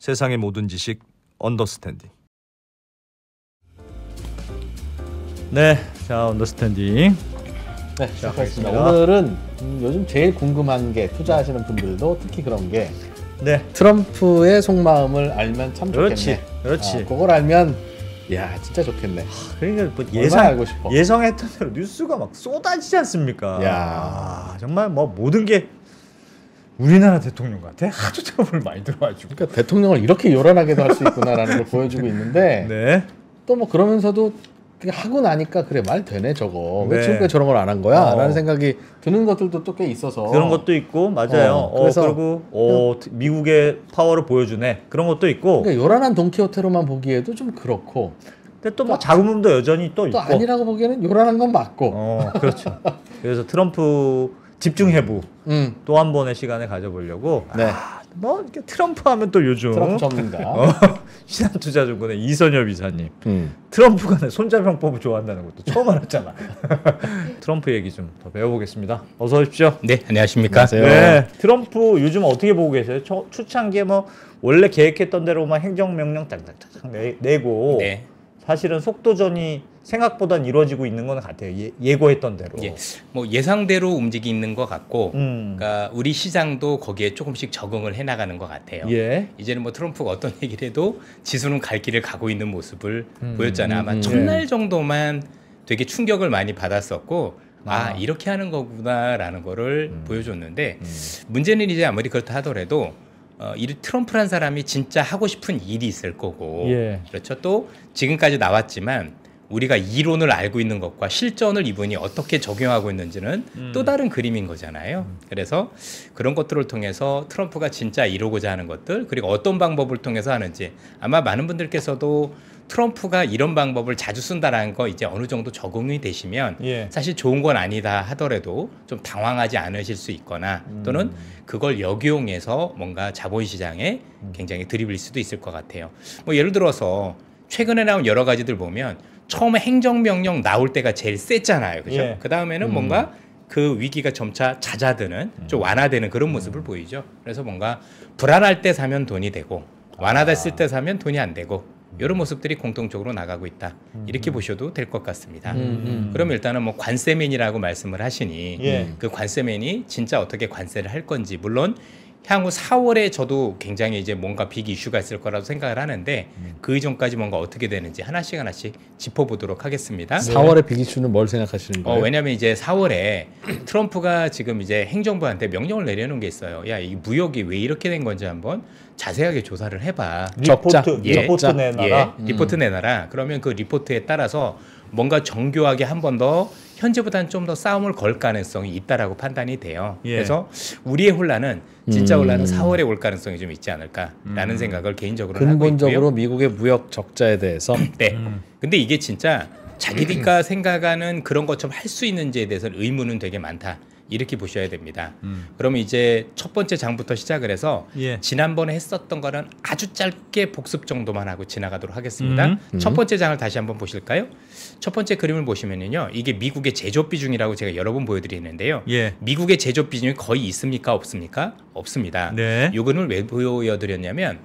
세상의 모든 지식 언더스탠딩. 네, 자 언더스탠딩. 네, 시작하겠습니다. 오늘은 요즘 제일 궁금한 게 투자하시는 분들도 특히 그런 게 트럼프의 속마음을 알면 참 좋겠네. 그렇지. 그걸 알면 야 진짜 좋겠네. 그러니까 뭐 알고 싶어. 예상했던 대로 뉴스가 막 쏟아지지 않습니까? 야 정말 뭐 모든 게 우리나라 대통령 같아. 하도 트러블 많이 들어가지고. 그러니까 대통령을 이렇게 요란하게도 할 수 있구나라는 걸 보여주고 있는데 네. 또 뭐 그러면서도 하고 나니까 그래 말 되네 저거. 네. 왜 지금까지 저런 걸 안 한 거야? 라는 생각이 드는 것들도 또 꽤 있어서 그런 것도 있고 맞아요. 그래서 그리고 미국의 파워를 보여주네. 그런 것도 있고. 그러니까 요란한 돈키호테로만 보기에도 좀 그렇고. 근데 또 뭐 자금도 여전히 또 있고. 아니라고 보기에는 요란한 건 맞고. 그렇죠. 그래서 트럼프 집중해부 또 한 번의 시간을 가져보려고. 네. 뭐 이렇게 트럼프 하면 또 요즘 트럼프 전문가 신한투자증권의 이선엽 이사님 트럼프가 내 손자병법을 좋아한다는 것도 처음 알았잖아. 트럼프 얘기 좀 더 배워보겠습니다. 어서 오십시오. 네, 안녕하십니까. 네, 트럼프 요즘 어떻게 보고 계세요? 초창기에 뭐 원래 계획했던 대로만 행정명령 딱딱딱 내고 네. 사실은 속도전이 생각보단 이루어지고 있는 건 같아요. 예고했던 대로. 뭐 예상대로 움직이는 것 같고, 그러니까 우리 시장도 거기에 조금씩 적응을 해나가는 것 같아요. 이제는 뭐 트럼프가 어떤 얘기를 해도 지수는 갈 길을 가고 있는 모습을 보였잖아요. 아마 첫날 정도만 되게 충격을 많이 받았었고, 이렇게 하는 거구나라는 거를 보여줬는데, 문제는 이제 아무리 그렇다 하더라도 이 트럼프란 사람이 진짜 하고 싶은 일이 있을 거고, 그렇죠. 또 지금까지 나왔지만 우리가 이론을 알고 있는 것과 실전을 이분이 어떻게 적용하고 있는지는 또 다른 그림인 거잖아요. 그래서 그런 것들을 통해서 트럼프가 진짜 이루고자 하는 것들, 그리고 어떤 방법을 통해서 하는지, 아마 많은 분들께서도 트럼프가 이런 방법을 자주 쓴다라는 거 이제 어느 정도 적응이 되시면 사실 좋은 건 아니다 하더라도 좀 당황하지 않으실 수 있거나 또는 그걸 역이용해서 뭔가 자본시장에 굉장히 들이밀 수도 있을 것 같아요. 뭐 예를 들어서 최근에 나온 여러 가지들 보면 처음에 행정명령 나올 때가 제일 셌잖아요. 그죠? 그 다음에는 뭔가 그 위기가 점차 잦아드는, 좀 완화되는 그런 모습을 보이죠. 그래서 뭔가 불안할 때 사면 돈이 되고, 완화됐을 때 사면 돈이 안 되고, 이런 모습들이 공통적으로 나가고 있다. 이렇게 보셔도 될 것 같습니다. 그럼 일단은 뭐 관세맨이라고 말씀을 하시니 그 관세맨이 진짜 어떻게 관세를 할 건지, 물론 향후 4월에 저도 굉장히 이제 뭔가 빅 이슈가 있을 거라고 생각을 하는데 그 이전까지 뭔가 어떻게 되는지 하나씩 짚어보도록 하겠습니다. 4월의 빅 이슈는 뭘 생각하시는 거예요? 왜냐하면 이제 4월에 트럼프가 지금 이제 행정부한테 명령을 내려놓은 게 있어요. 야, 이 무역이 왜 이렇게 된 건지 한번 자세하게 조사를 해봐. 리포트 내놔라. 리포트 내놔라. 그러면 그 리포트에 따라서 뭔가 정교하게 한 번 더 현재보다는 좀 더 싸움을 걸 가능성이 있다라고 판단이 돼요. 그래서 우리의 혼란은 진짜 혼란은 4월에 올 가능성이 좀 있지 않을까라는 생각을 개인적으로 하고 있고요. 근본적으로 미국의 무역 적자에 대해서. 네. 근데 이게 진짜 자기가 생각하는 그런 것처럼 할 수 있는지에 대해서는 의문은 되게 많다. 이렇게 보셔야 됩니다. 그러면 이제 첫 번째 장부터 시작을 해서 지난번에 했었던 거는 아주 짧게 복습 정도만 하고 지나가도록 하겠습니다. 첫 번째 장을 다시 한번 보실까요? 첫 번째 그림을 보시면요, 이게 미국의 제조업 비중이라고 제가 여러 번 보여드리는데요. 미국의 제조업 비중이 거의 있습니까? 없습니까? 없습니다. 요거는 왜 보여드렸냐면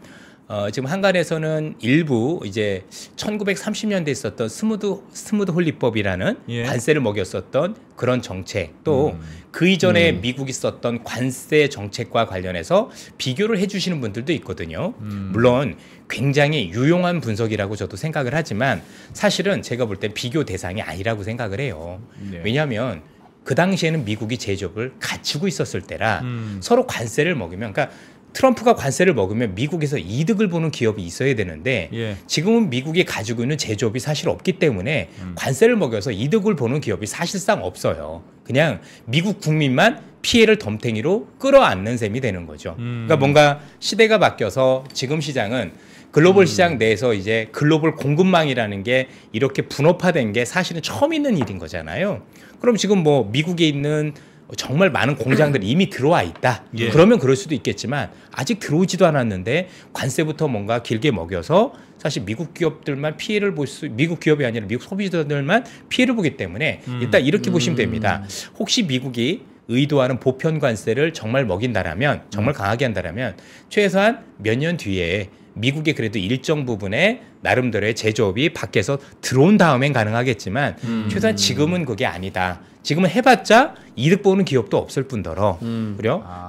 지금 한간에서는 일부 이제 1930년대에 있었던 스무드 홀리법이라는 관세를 먹였었던 그런 정책, 또 그 이전에 미국이 썼던 관세 정책과 관련해서 비교를 해주시는 분들도 있거든요. 물론 굉장히 유용한 분석이라고 저도 생각을 하지만 사실은 제가 볼 때 비교 대상이 아니라고 생각을 해요. 왜냐하면 그 당시에는 미국이 제조업을 갖추고 있었을 때라 서로 관세를 먹으면, 그러니까 트럼프가 관세를 먹으면 미국에서 이득을 보는 기업이 있어야 되는데 지금은 미국이 가지고 있는 제조업이 사실 없기 때문에 관세를 먹여서 이득을 보는 기업이 사실상 없어요. 그냥 미국 국민만 피해를 덤탱이로 끌어안는 셈이 되는 거죠. 그러니까 뭔가 시대가 바뀌어서 지금 시장은 글로벌 시장 내에서 이제 글로벌 공급망이라는 게 이렇게 분업화된 게 사실은 처음 있는 일인 거잖아요. 그럼 지금 뭐 미국에 있는 정말 많은 공장들이 이미 들어와 있다. 그러면 그럴 수도 있겠지만 아직 들어오지도 않았는데 관세부터 뭔가 길게 먹여서 사실 미국 기업들만 피해를 미국 기업이 아니라 미국 소비자들만 피해를 보기 때문에 일단 이렇게 보시면 됩니다. 혹시 미국이 의도하는 보편 관세를 정말 먹인다라면, 정말 강하게 한다라면 최소한 몇 년 뒤에 미국에 그래도 일정 부분의 나름대로의 제조업이 밖에서 들어온 다음엔 가능하겠지만 최소한 지금은 그게 아니다. 지금은 해봤자 이득 보는 기업도 없을 뿐더러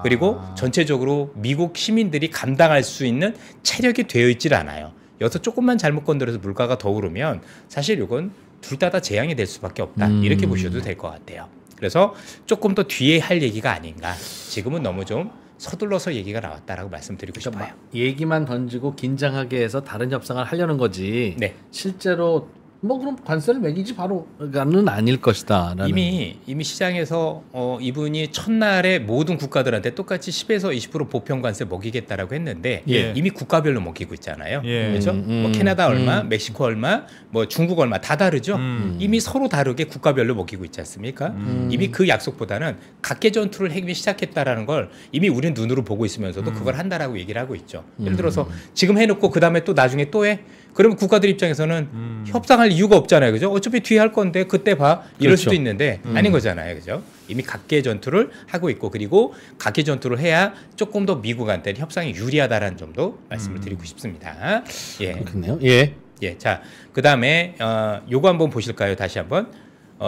그리고 전체적으로 미국 시민들이 감당할 수 있는 체력이 되어 있질 않아요. 여기서 조금만 잘못 건드려서 물가가 더 오르면 사실 이건 둘 다 재앙이 될 수밖에 없다. 이렇게 보셔도 될 것 같아요. 그래서 조금 더 뒤에 할 얘기가 아닌가. 지금은 너무 좀 서둘러서 얘기가 나왔다라고 말씀드리고 싶어요. 얘기만 던지고 긴장하게 해서 다른 협상을 하려는 거지. 네. 실제로 뭐 그럼 관세를 매기지 바로는 아닐 것이다. 이미 시장에서 이분이 첫날에 모든 국가들한테 똑같이 10에서 20% 보편 관세 먹이겠다라고 했는데 이미 국가별로 먹이고 있잖아요. 그렇죠? 뭐 캐나다 얼마, 멕시코 얼마, 뭐 중국 얼마 다 다르죠. 이미 서로 다르게 국가별로 먹이고 있지 않습니까? 이미 그 약속보다는 각계 전투를 핵이 시작했다라는 걸 이미 우리는 눈으로 보고 있으면서도 그걸 한다라고 얘기를 하고 있죠. 예를 들어서 지금 해놓고 그 다음에 또 나중에 또 해? 그러면 국가들 입장에서는 협상할 이유가 없잖아요. 그죠? 어차피 뒤에 할 건데 그때 봐. 이럴 수도 있는데 아닌 거잖아요. 그죠? 이미 각계 전투를 하고 있고 그리고 각계 전투를 해야 조금 더 미국한테 협상이 유리하다라는 점도 말씀을 드리고 싶습니다. 예. 그렇네요. 예. 예. 자, 그다음에 요거 한번 보실까요? 다시 한번.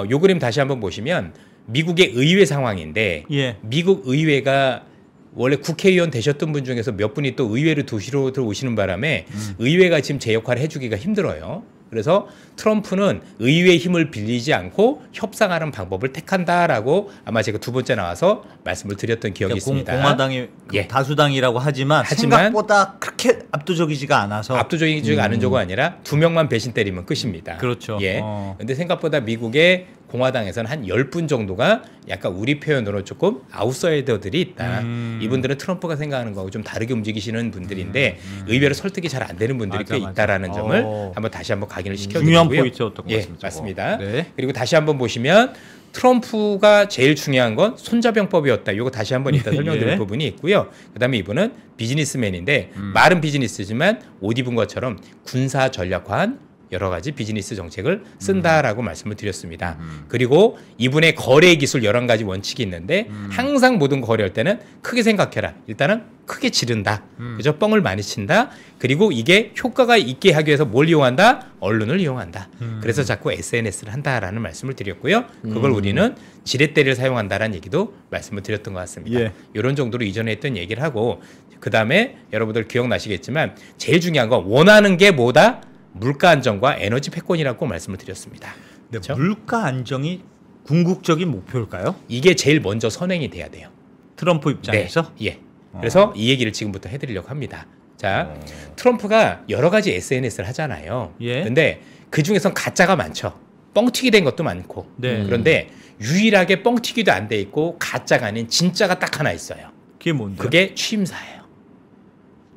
요 그림 다시 한번 보시면 미국의 의회 상황인데 미국 의회가 원래 국회의원 되셨던 분 중에서 몇 분이 또 의회를 도시로 들어오시는 바람에 의회가 지금 제 역할을 해주기가 힘들어요. 그래서 트럼프는 의회의 힘을 빌리지 않고 협상하는 방법을 택한다라고 아마 제가 두 번째 나와서 말씀을 드렸던 기억이 있습니다. 공화당이 다수당이라고 하지만 생각보다 그렇게 압도적이지가 않아서 압도적이지가 않은 적은 아니라 두 명만 배신 때리면 끝입니다. 그렇죠. 예. 근데 생각보다 미국의 공화당에서는 한 10분 정도가 약간 우리 표현으로 조금 아웃사이더들이 있다. 이분들은 트럼프가 생각하는 거하고 좀 다르게 움직이시는 분들인데 의외로 설득이 잘 안 되는 분들이 꽤 있다라는 점을 한번 다시 한번 각인을 시켜드리고요. 중요한 포인트였던 것 예, 같습니다. 맞습니다. 네. 그리고 다시 한번 보시면 트럼프가 제일 중요한 건 손자병법이었다. 이거 다시 한번 이따 설명드릴 부분이 있고요. 그다음에 이분은 비즈니스맨인데 말은 비즈니스지만 옷 입은 것처럼 군사 전략화한 여러 가지 비즈니스 정책을 쓴다라고 말씀을 드렸습니다. 그리고 이분의 거래 기술 11가지 원칙이 있는데 항상 모든 거래할 때는 크게 생각해라. 일단은 크게 지른다. 그죠? 뻥을 많이 친다. 그리고 이게 효과가 있게 하기 위해서 뭘 이용한다? 언론을 이용한다. 그래서 자꾸 SNS를 한다라는 말씀을 드렸고요. 그걸 우리는 지렛대를 사용한다라는 얘기도 말씀을 드렸던 것 같습니다. 이런 정도로 이전에 했던 얘기를 하고 그다음에 여러분들 기억나시겠지만 제일 중요한 건 원하는 게 뭐다? 물가 안정과 에너지 패권이라고 말씀을 드렸습니다. 네, 그렇죠? 물가 안정이 궁극적인 목표일까요? 이게 제일 먼저 선행이 돼야 돼요. 트럼프 입장에서? 네. 예. 그래서 이 얘기를 지금부터 해드리려고 합니다. 자, 트럼프가 여러 가지 SNS를 하잖아요. 근데 그 중에선 가짜가 많죠. 뻥튀기 된 것도 많고. 그런데 유일하게 뻥튀기도 안 돼 있고 가짜가 아닌 진짜가 딱 하나 있어요. 그게 뭔데요? 그게 취임사예요.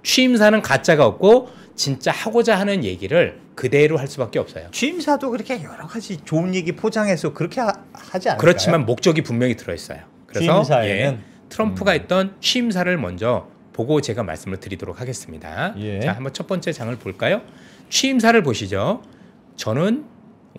취임사는 가짜가 없고 진짜 하고자 하는 얘기를 그대로 할 수밖에 없어요. 취임사도 그렇게 여러 가지 좋은 얘기 포장해서 그렇게 하지 않을까요? 그렇지만 목적이 분명히 들어있어요. 그래서 취임사에는 트럼프가 했던 취임사를 먼저 보고 제가 말씀을 드리도록 하겠습니다. 자, 한번 첫 번째 장을 볼까요? 취임사를 보시죠.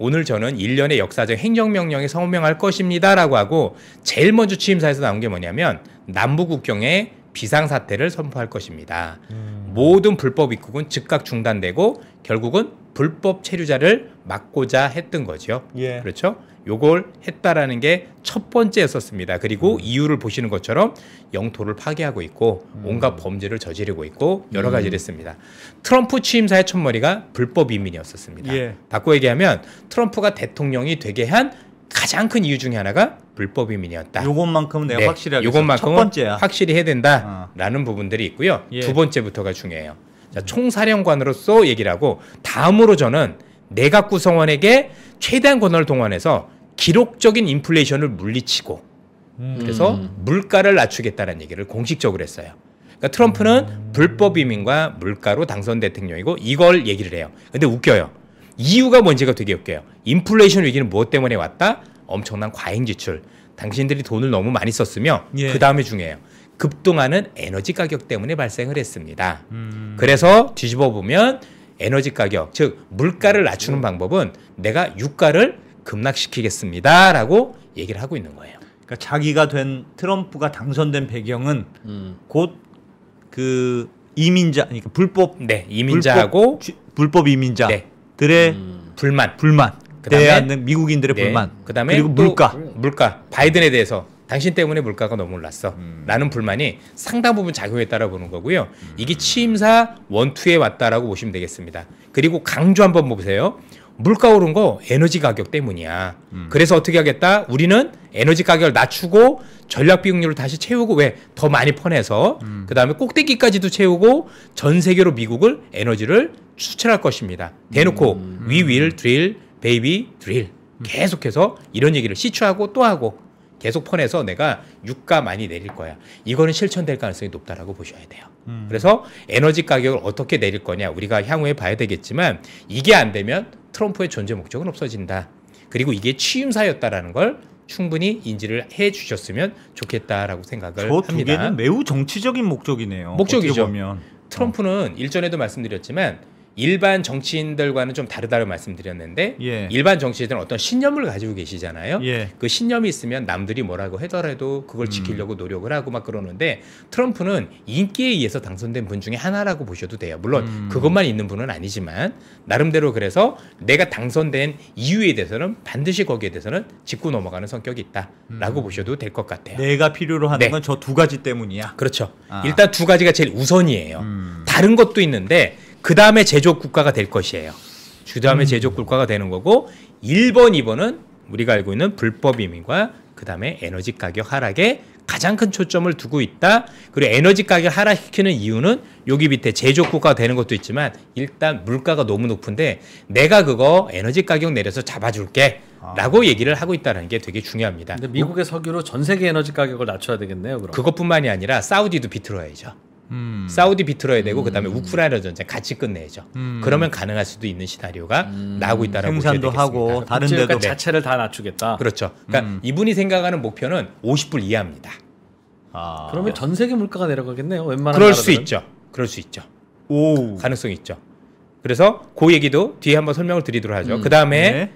오늘 저는 1년의 역사적 행정명령에 서명할 것입니다 라고 하고 제일 먼저 취임사에서 나온 게 뭐냐면 남부국경의 비상사태를 선포할 것입니다. 모든 불법 입국은 즉각 중단되고 결국은 불법 체류자를 막고자 했던 거죠. 그렇죠? 요걸 했다라는 게 첫 번째였었습니다. 그리고 이유를 보시는 것처럼 영토를 파괴하고 있고 온갖 범죄를 저지르고 있고 여러 가지를 했습니다. 트럼프 취임사의 첫머리가 불법 이민이었었습니다. 바꿔 얘기하면 트럼프가 대통령이 되게 한 가장 큰 이유 중에 하나가 불법 이민이었다. 요것만큼은 내가 확실하게 요것만큼은 첫 번째야. 확실히 해야 된다라는 부분들이 있고요. 두 번째부터가 중요해요. 자, 총사령관으로서 얘기를 하고 다음으로 저는 내각 구성원에게 최대한 권한을 동원해서 기록적인 인플레이션을 물리치고 그래서 물가를 낮추겠다는 얘기를 공식적으로 했어요. 그러니까 트럼프는 불법 이민과 물가로 당선 대통령이고 이걸 얘기를 해요. 근데 웃겨요. 이유가 뭔지가 되게 웃겨요. 인플레이션 위기는 무엇 때문에 왔다? 엄청난 과잉 지출. 당신들이 돈을 너무 많이 썼으며 그 다음에 중요해요. 급등하는 에너지 가격 때문에 발생을 했습니다. 그래서 뒤집어 보면 에너지 가격, 즉 물가를 낮추는 방법은 내가 유가를 급락시키겠습니다 라고 얘기를 하고 있는 거예요. 그러니까 자기가 된 트럼프가 당선된 배경은 곧 그 이민자, 그러니까 불법 네, 이민자하고 불법 이민자들의 불만 그다음에 대한 미국인들의 불만, 그다음에 그리고 물가 바이든에 대해서 당신 때문에 물가가 너무 올랐어 라는 불만이 상당 부분 작용했다라고 보는 거고요. 이게 취임사 1, 2에 왔다라고 보시면 되겠습니다. 그리고 강조 한번 보세요. 물가 오른 거 에너지 가격 때문이야. 그래서 어떻게 하겠다? 우리는 에너지 가격을 낮추고 전략 비용률을 다시 채우고 왜? 더 많이 퍼내서 그다음에 꼭대기까지도 채우고 전 세계로 미국을 에너지를 수출할 것입니다. 대놓고 We will drill, baby, drill. 계속해서 이런 얘기를 시추하고 또 하고 계속 퍼내서 내가 유가 많이 내릴 거야. 이거는 실천될 가능성이 높다라고 보셔야 돼요. 그래서 에너지 가격을 어떻게 내릴 거냐 우리가 향후에 봐야 되겠지만 이게 안 되면 트럼프의 존재 목적은 없어진다. 그리고 이게 취임사였다라는 걸 충분히 인지를 해 주셨으면 좋겠다라고 생각을 합니다. 저 두 개는 매우 정치적인 목적이네요. 목적이죠. 보면. 트럼프는 일전에도 말씀드렸지만 일반 정치인들과는 좀 다르다고 말씀드렸는데 일반 정치인들은 어떤 신념을 가지고 계시잖아요. 그 신념이 있으면 남들이 뭐라고 하더라도 그걸 지키려고 노력을 하고 막 그러는데 트럼프는 인기에 의해서 당선된 분 중에 하나라고 보셔도 돼요. 물론 그것만 있는 분은 아니지만 나름대로 그래서 내가 당선된 이유에 대해서는 반드시 거기에 대해서는 짚고 넘어가는 성격이 있다라고 보셔도 될 것 같아요. 내가 필요로 하는 건 저 두 가지 때문이야. 그렇죠. 일단 두 가지가 제일 우선이에요. 다른 것도 있는데 그 다음에 제조업 국가가 될 것이에요. 그 다음에 제조업 국가가 되는 거고 1번, 2번은 우리가 알고 있는 불법 이민과 그 다음에 에너지 가격 하락에 가장 큰 초점을 두고 있다. 그리고 에너지 가격 하락시키는 이유는 여기 밑에 제조업 국가가 되는 것도 있지만 일단 물가가 너무 높은데 내가 그거 에너지 가격 내려서 잡아줄게 라고 얘기를 하고 있다는 게 되게 중요합니다. 근데 미국의 석유로 전 세계 에너지 가격을 낮춰야 되겠네요. 그럼. 그것뿐만이 아니라 사우디도 비틀어야죠. 사우디 비틀어야 되고 그다음에 우크라이나 전쟁 같이 끝내야죠. 그러면 가능할 수도 있는 시나리오가 나오고 있다라고 보셔야 되겠습니다. 생산도 하고 다른 데도 자체를 다 낮추겠다. 그렇죠. 그러니까 이분이 생각하는 목표는 50불 이하입니다. 그러면 전 세계 물가가 내려가겠네요. 웬만한 그럴 나라들은. 수 있죠. 그럴 수 있죠. 가능성이 있죠. 그래서 그 얘기도 뒤에 한번 설명을 드리도록 하죠. 그다음에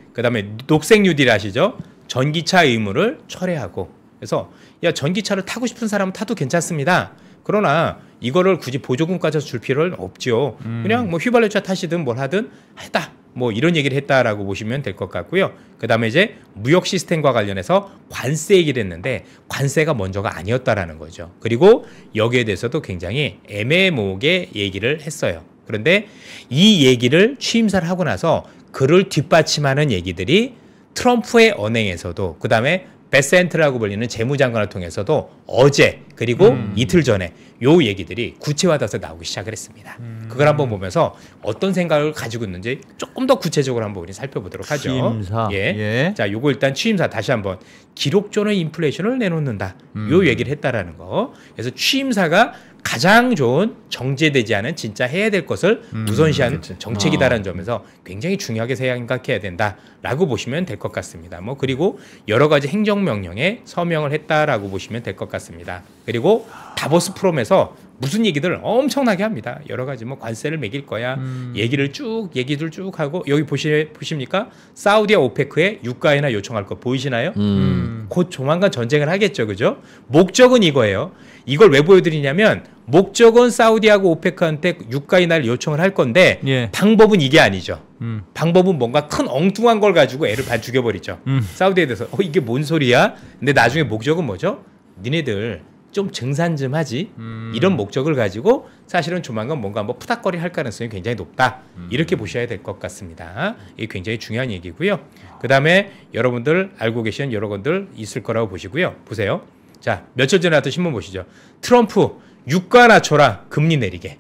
녹색 뉴딜 아시죠? 전기차 의무를 철회하고 그래서 야 전기차를 타고 싶은 사람은 타도 괜찮습니다. 그러나 이거를 굳이 보조금까지 줄 필요는 없죠. 그냥 뭐 휘발유차 타시든 뭘 하든 했다. 뭐 이런 얘기를 했다라고 보시면 될 것 같고요. 그다음에 이제 무역 시스템과 관련해서 관세 얘기를 했는데 관세가 먼저가 아니었다라는 거죠. 그리고 여기에 대해서도 굉장히 애매모호하게 얘기를 했어요. 그런데 이 얘기를 취임사를 하고 나서 그를 뒷받침하는 얘기들이 트럼프의 언행에서도 그다음에 베센트라고 불리는 재무장관을 통해서도 어제 그리고 이틀 전에 요 얘기들이 구체화돼서 나오기 시작을 했습니다. 그걸 한번 보면서 어떤 생각을 가지고 있는지 조금 더 구체적으로 한번 우리 살펴보도록 하죠. 취임사. 자, 요거 일단 취임사 다시 한번 기록전의 인플레이션을 내놓는다. 요 얘기를 했다라는 거. 그래서 취임사가 가장 좋은 정제되지 않은 진짜 해야 될 것을 우선시한 정책이다라는 점에서 굉장히 중요하게 생각해야 된다라고 보시면 될 것 같습니다. 뭐 그리고 여러 가지 행정명령에 서명을 했다라고 보시면 될 것 같습니다. 그리고 다보스 포럼에서 무슨 얘기들 엄청나게 합니다. 여러 가지 뭐 관세를 매길 거야. 얘기들 쭉 하고 여기 보십니까? 사우디와 오페크에 유가인하 요청할 거 보이시나요? 곧 조만간 전쟁을 하겠죠. 그죠? 목적은 이거예요. 이걸 왜 보여드리냐면 목적은 사우디하고 오페크한테 유가인하를 요청을 할 건데 방법은 이게 아니죠. 방법은 뭔가 큰 엉뚱한 걸 가지고 애를 반 죽여버리죠. 사우디에 대해서 이게 뭔 소리야? 근데 나중에 목적은 뭐죠? 니네들 좀 증산 좀 하지 이런 목적을 가지고 사실은 조만간 뭔가 뭐 푸닥거리 할 가능성이 굉장히 높다 이렇게 보셔야 될 것 같습니다. 이게 굉장히 중요한 얘기고요. 그 다음에 여러분들 알고 계시는 여러분들 있을 거라고 보시고요. 보세요. 자, 며칠 전에 나왔던 신문 보시죠. 트럼프 유가 낮춰라 금리 내리게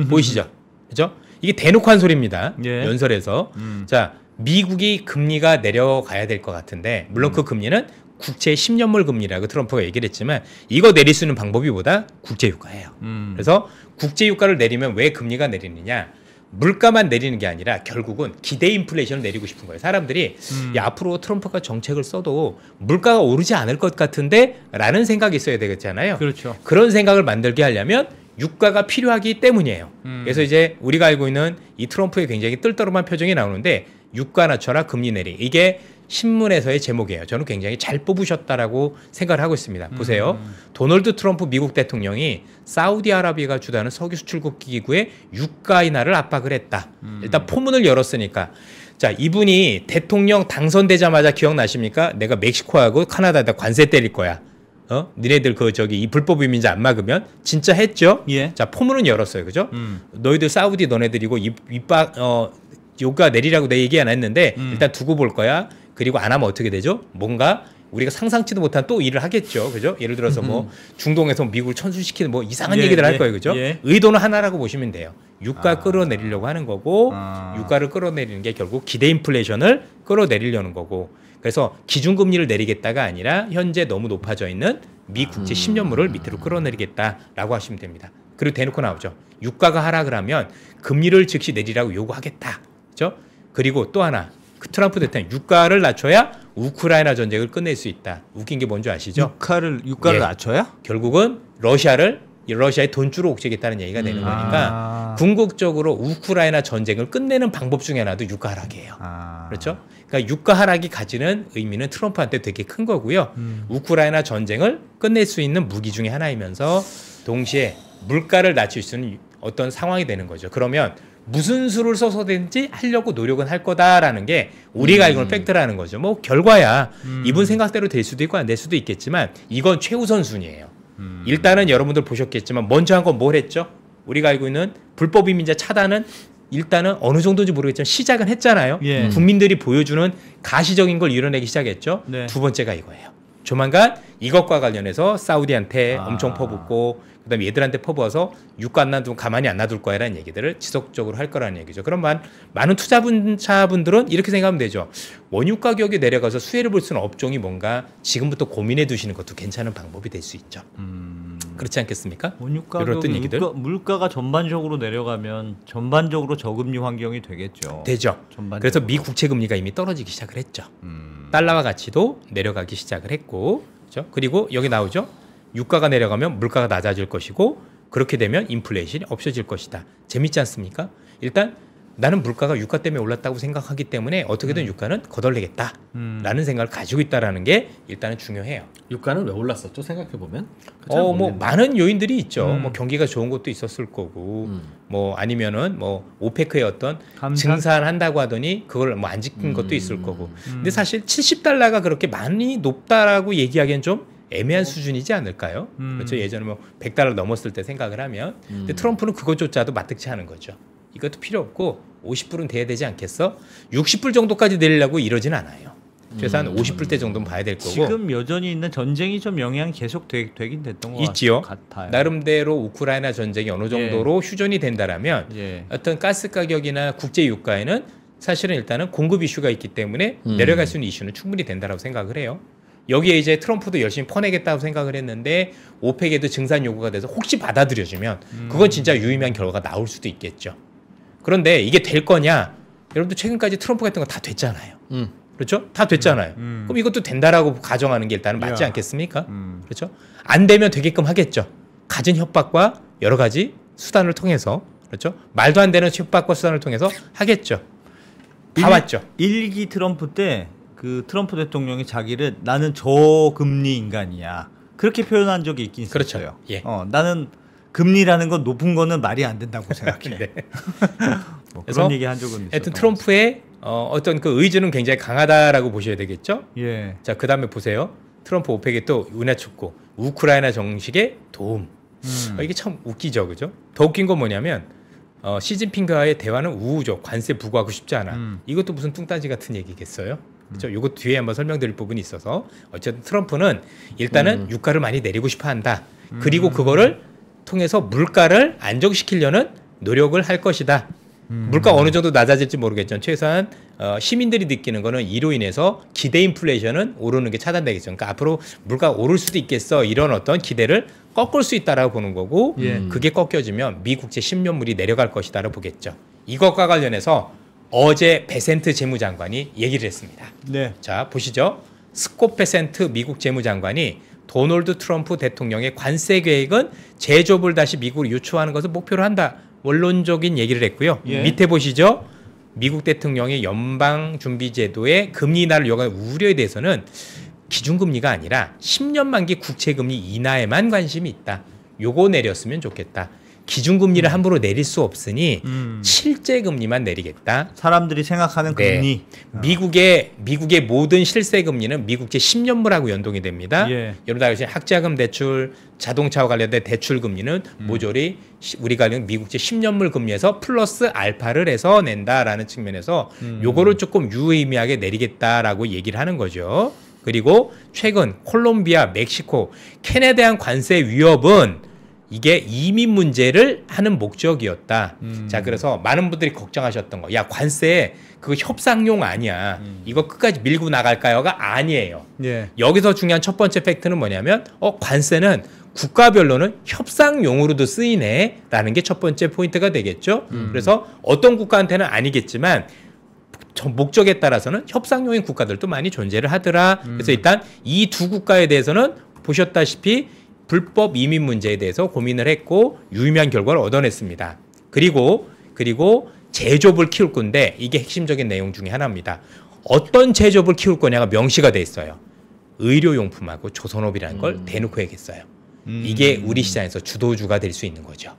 보이시죠? 그죠? 이게 대놓고 한 소리입니다. 연설에서 자 미국이 금리가 내려가야 될 것 같은데 물론 그 금리는 국채 10년물 금리라고 트럼프가 얘기를 했지만 이거 내릴 수 있는 방법이 뭐다? 국제유가예요. 그래서 국제유가를 내리면 왜 금리가 내리느냐? 물가만 내리는 게 아니라 결국은 기대 인플레이션을 내리고 싶은 거예요. 사람들이 야, 앞으로 트럼프가 정책을 써도 물가가 오르지 않을 것 같은데 라는 생각이 있어야 되겠잖아요. 그렇죠. 그런 생각을 만들게 하려면 유가가 필요하기 때문이에요. 그래서 이제 우리가 알고 있는 이 트럼프의 굉장히 뜰떠름한 표정이 나오는데 유가 낮춰라 금리 내리 이게 신문에서의 제목이에요. 저는 굉장히 잘 뽑으셨다라고 생각을 하고 있습니다. 보세요. 도널드 트럼프 미국 대통령이 사우디아라비아가 주도하는 석유 수출국 기구의 유가 인하를 압박을 했다. 일단 포문을 열었으니까. 자, 이분이 대통령 당선되자마자 기억나십니까? 내가 멕시코하고 카나다에다 관세 때릴 거야. 니네들 이 불법 이민자 안 막으면 진짜 했죠. 예. 자, 포문은 열었어요, 그죠? 너희들 사우디 너네들이고 요가 내리라고 내 얘기 안 했는데 일단 두고 볼 거야. 그리고 안 하면 어떻게 되죠? 뭔가 우리가 상상치도 못한 또 일을 하겠죠, 그죠? 예를 들어서 뭐 중동에서 미국을 천수시키는 뭐 이상한 얘기들 할 거예요, 그죠? 의도는 하나라고 보시면 돼요. 유가 끌어내리려고 하는 거고, 유가를 끌어내리는 게 결국 기대 인플레이션을 끌어내리려는 거고. 그래서 기준금리를 내리겠다가 아니라 현재 너무 높아져 있는 미 국채 10년물을 밑으로 끌어내리겠다라고 하시면 됩니다. 그리고 대놓고 나오죠. 유가가 하락을 하면 금리를 즉시 내리라고 요구하겠다. 그죠? 그리고 또 하나. 그 트럼프 대통령 유가를 낮춰야 우크라이나 전쟁을 끝낼 수 있다. 웃긴 게 뭔지 아시죠? 유가를 낮춰야? 결국은 러시아의 돈줄을 옥죄겠다는 얘기가 되는 거니까 궁극적으로 우크라이나 전쟁을 끝내는 방법 중에 하나도 유가 하락이에요. 그렇죠? 그러니까 유가 하락이 가지는 의미는 트럼프한테 되게 큰 거고요. 우크라이나 전쟁을 끝낼 수 있는 무기 중에 하나이면서 동시에 물가를 낮출 수 있는 어떤 상황이 되는 거죠. 그러면 무슨 수를 써서든지 하려고 노력은 할 거다라는 게 우리가 알고 있는 팩트라는 거죠. 뭐 결과야. 이분 생각대로 될 수도 있고 안 될 수도 있겠지만 이건 최우선 순위예요. 일단은 여러분들 보셨겠지만 먼저 한 건 뭘 했죠? 우리가 알고 있는 불법 이민자 차단은 일단은 어느 정도인지 모르겠지만 시작은 했잖아요. 예. 국민들이 보여주는 가시적인 걸 이뤄내기 시작했죠. 네. 두 번째가 이거예요. 조만간 이것과 관련해서 사우디한테 엄청 퍼붓고 그다음에 얘들한테 퍼부어서 유가 안 놔두면 가만히 안 놔둘 거야라는 얘기들을 지속적으로 할 거라는 얘기죠. 그럼 많은 투자자분들은 이렇게 생각하면 되죠. 원유 가격이 내려가서 수혜를 볼 수 있는 업종이 뭔가 지금부터 고민해 두시는 것도 괜찮은 방법이 될 수 있죠. 그렇지 않겠습니까? 원유 가격이 물가가 전반적으로 내려가면 전반적으로 저금리 환경이 되겠죠. 되죠. 전반적으로. 그래서 미 국채 금리가 이미 떨어지기 시작을 했죠. 달러와 가치도 내려가기 시작을 했고, 그렇죠? 그리고 여기 나오죠. 유가가 내려가면 물가가 낮아질 것이고 그렇게 되면 인플레이션이 없어질 것이다. 재밌지 않습니까? 일단 나는 물가가 유가 때문에 올랐다고 생각하기 때문에 어떻게든 유가는 거덜내겠다라는 생각을 가지고 있다라는 게 일단은 중요해요. 유가는 왜 올랐었죠? 생각해 보면. 뭐 많은 요인들이 있죠. 뭐 경기가 좋은 것도 있었을 거고, 뭐 아니면은 뭐 오페크의 어떤 증산한다고 하더니 그걸 뭐 안 지킨 것도 있을 거고. 근데 사실 70달러가 그렇게 많이 높다라고 얘기하기엔 좀 애매한 수준이지 않을까요? 그렇죠. 예전에 뭐 100달러 넘었을 때 생각을 하면, 근데 트럼프는 그것조차도 마뜩치 않은 거죠. 이것도 필요 없고 50불은 돼야 되지 않겠어? 60불 정도까지 내리려고 이러진 않아요. 최소한 50불대 정도는 봐야 될 거고. 지금 여전히 있는 전쟁이 좀 영향이 계속 되긴 됐던 것 있지요. 같아요. 나름대로 우크라이나 전쟁이 어느 정도로 휴전이 된다라면 어떤 가스 가격이나 국제 유가에는 사실은 일단은 공급 이슈가 있기 때문에 내려갈 수 있는 이슈는 충분히 된다라고 생각을 해요. 여기에 이제 트럼프도 열심히 퍼내겠다고 생각을 했는데 오펙에도 증산 요구가 돼서 혹시 받아들여지면 그건 진짜 유의미한 결과가 나올 수도 있겠죠. 그런데 이게 될 거냐? 여러분들 최근까지 트럼프 같은 거 다 됐잖아요. 그렇죠? 다 됐잖아요. 그럼 이것도 된다라고 가정하는 게 일단은 맞지 않겠습니까? 그렇죠? 안 되면 되게끔 하겠죠. 가진 협박과 여러 가지 수단을 통해서, 그렇죠? 말도 안 되는 협박과 수단을 통해서 하겠죠. 다 왔죠. 1기 트럼프 때 그 트럼프 대통령이 자기를 나는 저금리 인간이야 그렇게 표현한 적이 있긴 있었어요. 그렇죠. 예. 나는 금리라는 건 높은 거는 말이 안 된다고 생각해. 네. 뭐 그런 얘기 한 적은 있었던 하여튼 트럼프의 어떤 그 의지는 굉장히 강하다라고 보셔야 되겠죠. 예. 자, 그 다음에 보세요. 트럼프 오펙에 또 은하 촉구, 우크라이나 정식의 도움. 이게 참 웃기죠, 그죠? 더 웃긴 건 뭐냐면 시진핑과의 대화는 우호적, 관세 부과하고 싶지 않아. 이것도 무슨 뚱딴지 같은 얘기겠어요? 그렇죠. 이거 뒤에 한번 설명드릴 부분이 있어서 어쨌든 트럼프는 일단은 유가를 많이 내리고 싶어한다. 그리고 그거를 통해서 물가를 안정시키려는 노력을 할 것이다. 물가 어느 정도 낮아질지 모르겠지만 최소한 시민들이 느끼는 거는 이로 인해서 기대 인플레이션은 오르는 게 차단되겠죠. 그러니까 앞으로 물가가 오를 수도 있겠어 이런 어떤 기대를 꺾을 수 있다라고 보는 거고 그게 꺾여지면 미 국채 10년물이 내려갈 것이다라고 보겠죠. 이것과 관련해서 어제 베센트 재무장관이 얘기를 했습니다. 네. 자, 보시죠. 스콧 베센트 미국 재무장관이 도널드 트럼프 대통령의 관세 계획은 제조업을 다시 미국으로 유치하는 것을 목표로 한다. 원론적인 얘기를 했고요. 밑에 보시죠. 미국 대통령의 연방준비제도의 금리 인하를 요구하는 우려에 대해서는 기준금리가 아니라 10년 만기 국채금리 인하에만 관심이 있다. 요거 내렸으면 좋겠다. 기준금리를 함부로 내릴 수 없으니 실제 금리만 내리겠다. 사람들이 생각하는 금리. 미국의 모든 실세 금리는 미국제 10년물하고 연동이 됩니다. 여러분 다 아시는 학자금 대출, 자동차와 관련된 대출 금리는 모조리 우리가 미국제 10년물 금리에서 플러스 알파를 해서 낸다라는 측면에서 요거를 조금 유의미하게 내리겠다라고 얘기를 하는 거죠. 그리고 최근 콜롬비아, 멕시코, 캔에 대한 관세 위협은 이게 이민 문제를 하는 목적이었다. 자, 그래서 많은 분들이 걱정하셨던 거. 야, 관세 그거 협상용 아니야. 이거 끝까지 밀고 나갈까요가 아니에요. 여기서 중요한 첫 번째 팩트는 뭐냐면 관세는 국가별로는 협상용으로도 쓰이네 라는 게 첫 번째 포인트가 되겠죠. 그래서 어떤 국가한테는 아니겠지만 목적에 따라서는 협상용인 국가들도 많이 존재를 하더라. 그래서 일단 이 두 국가에 대해서는 보셨다시피 불법 이민 문제에 대해서 고민을 했고 유의미한 결과를 얻어냈습니다. 그리고 제조업을 키울 건데 이게 핵심적인 내용 중에 하나입니다. 어떤 제조업을 키울 거냐가 명시가 돼 있어요. 의료용품하고 조선업이라는 걸 대놓고 얘기했어요. 이게 우리 시장에서 주도주가 될 수 있는 거죠.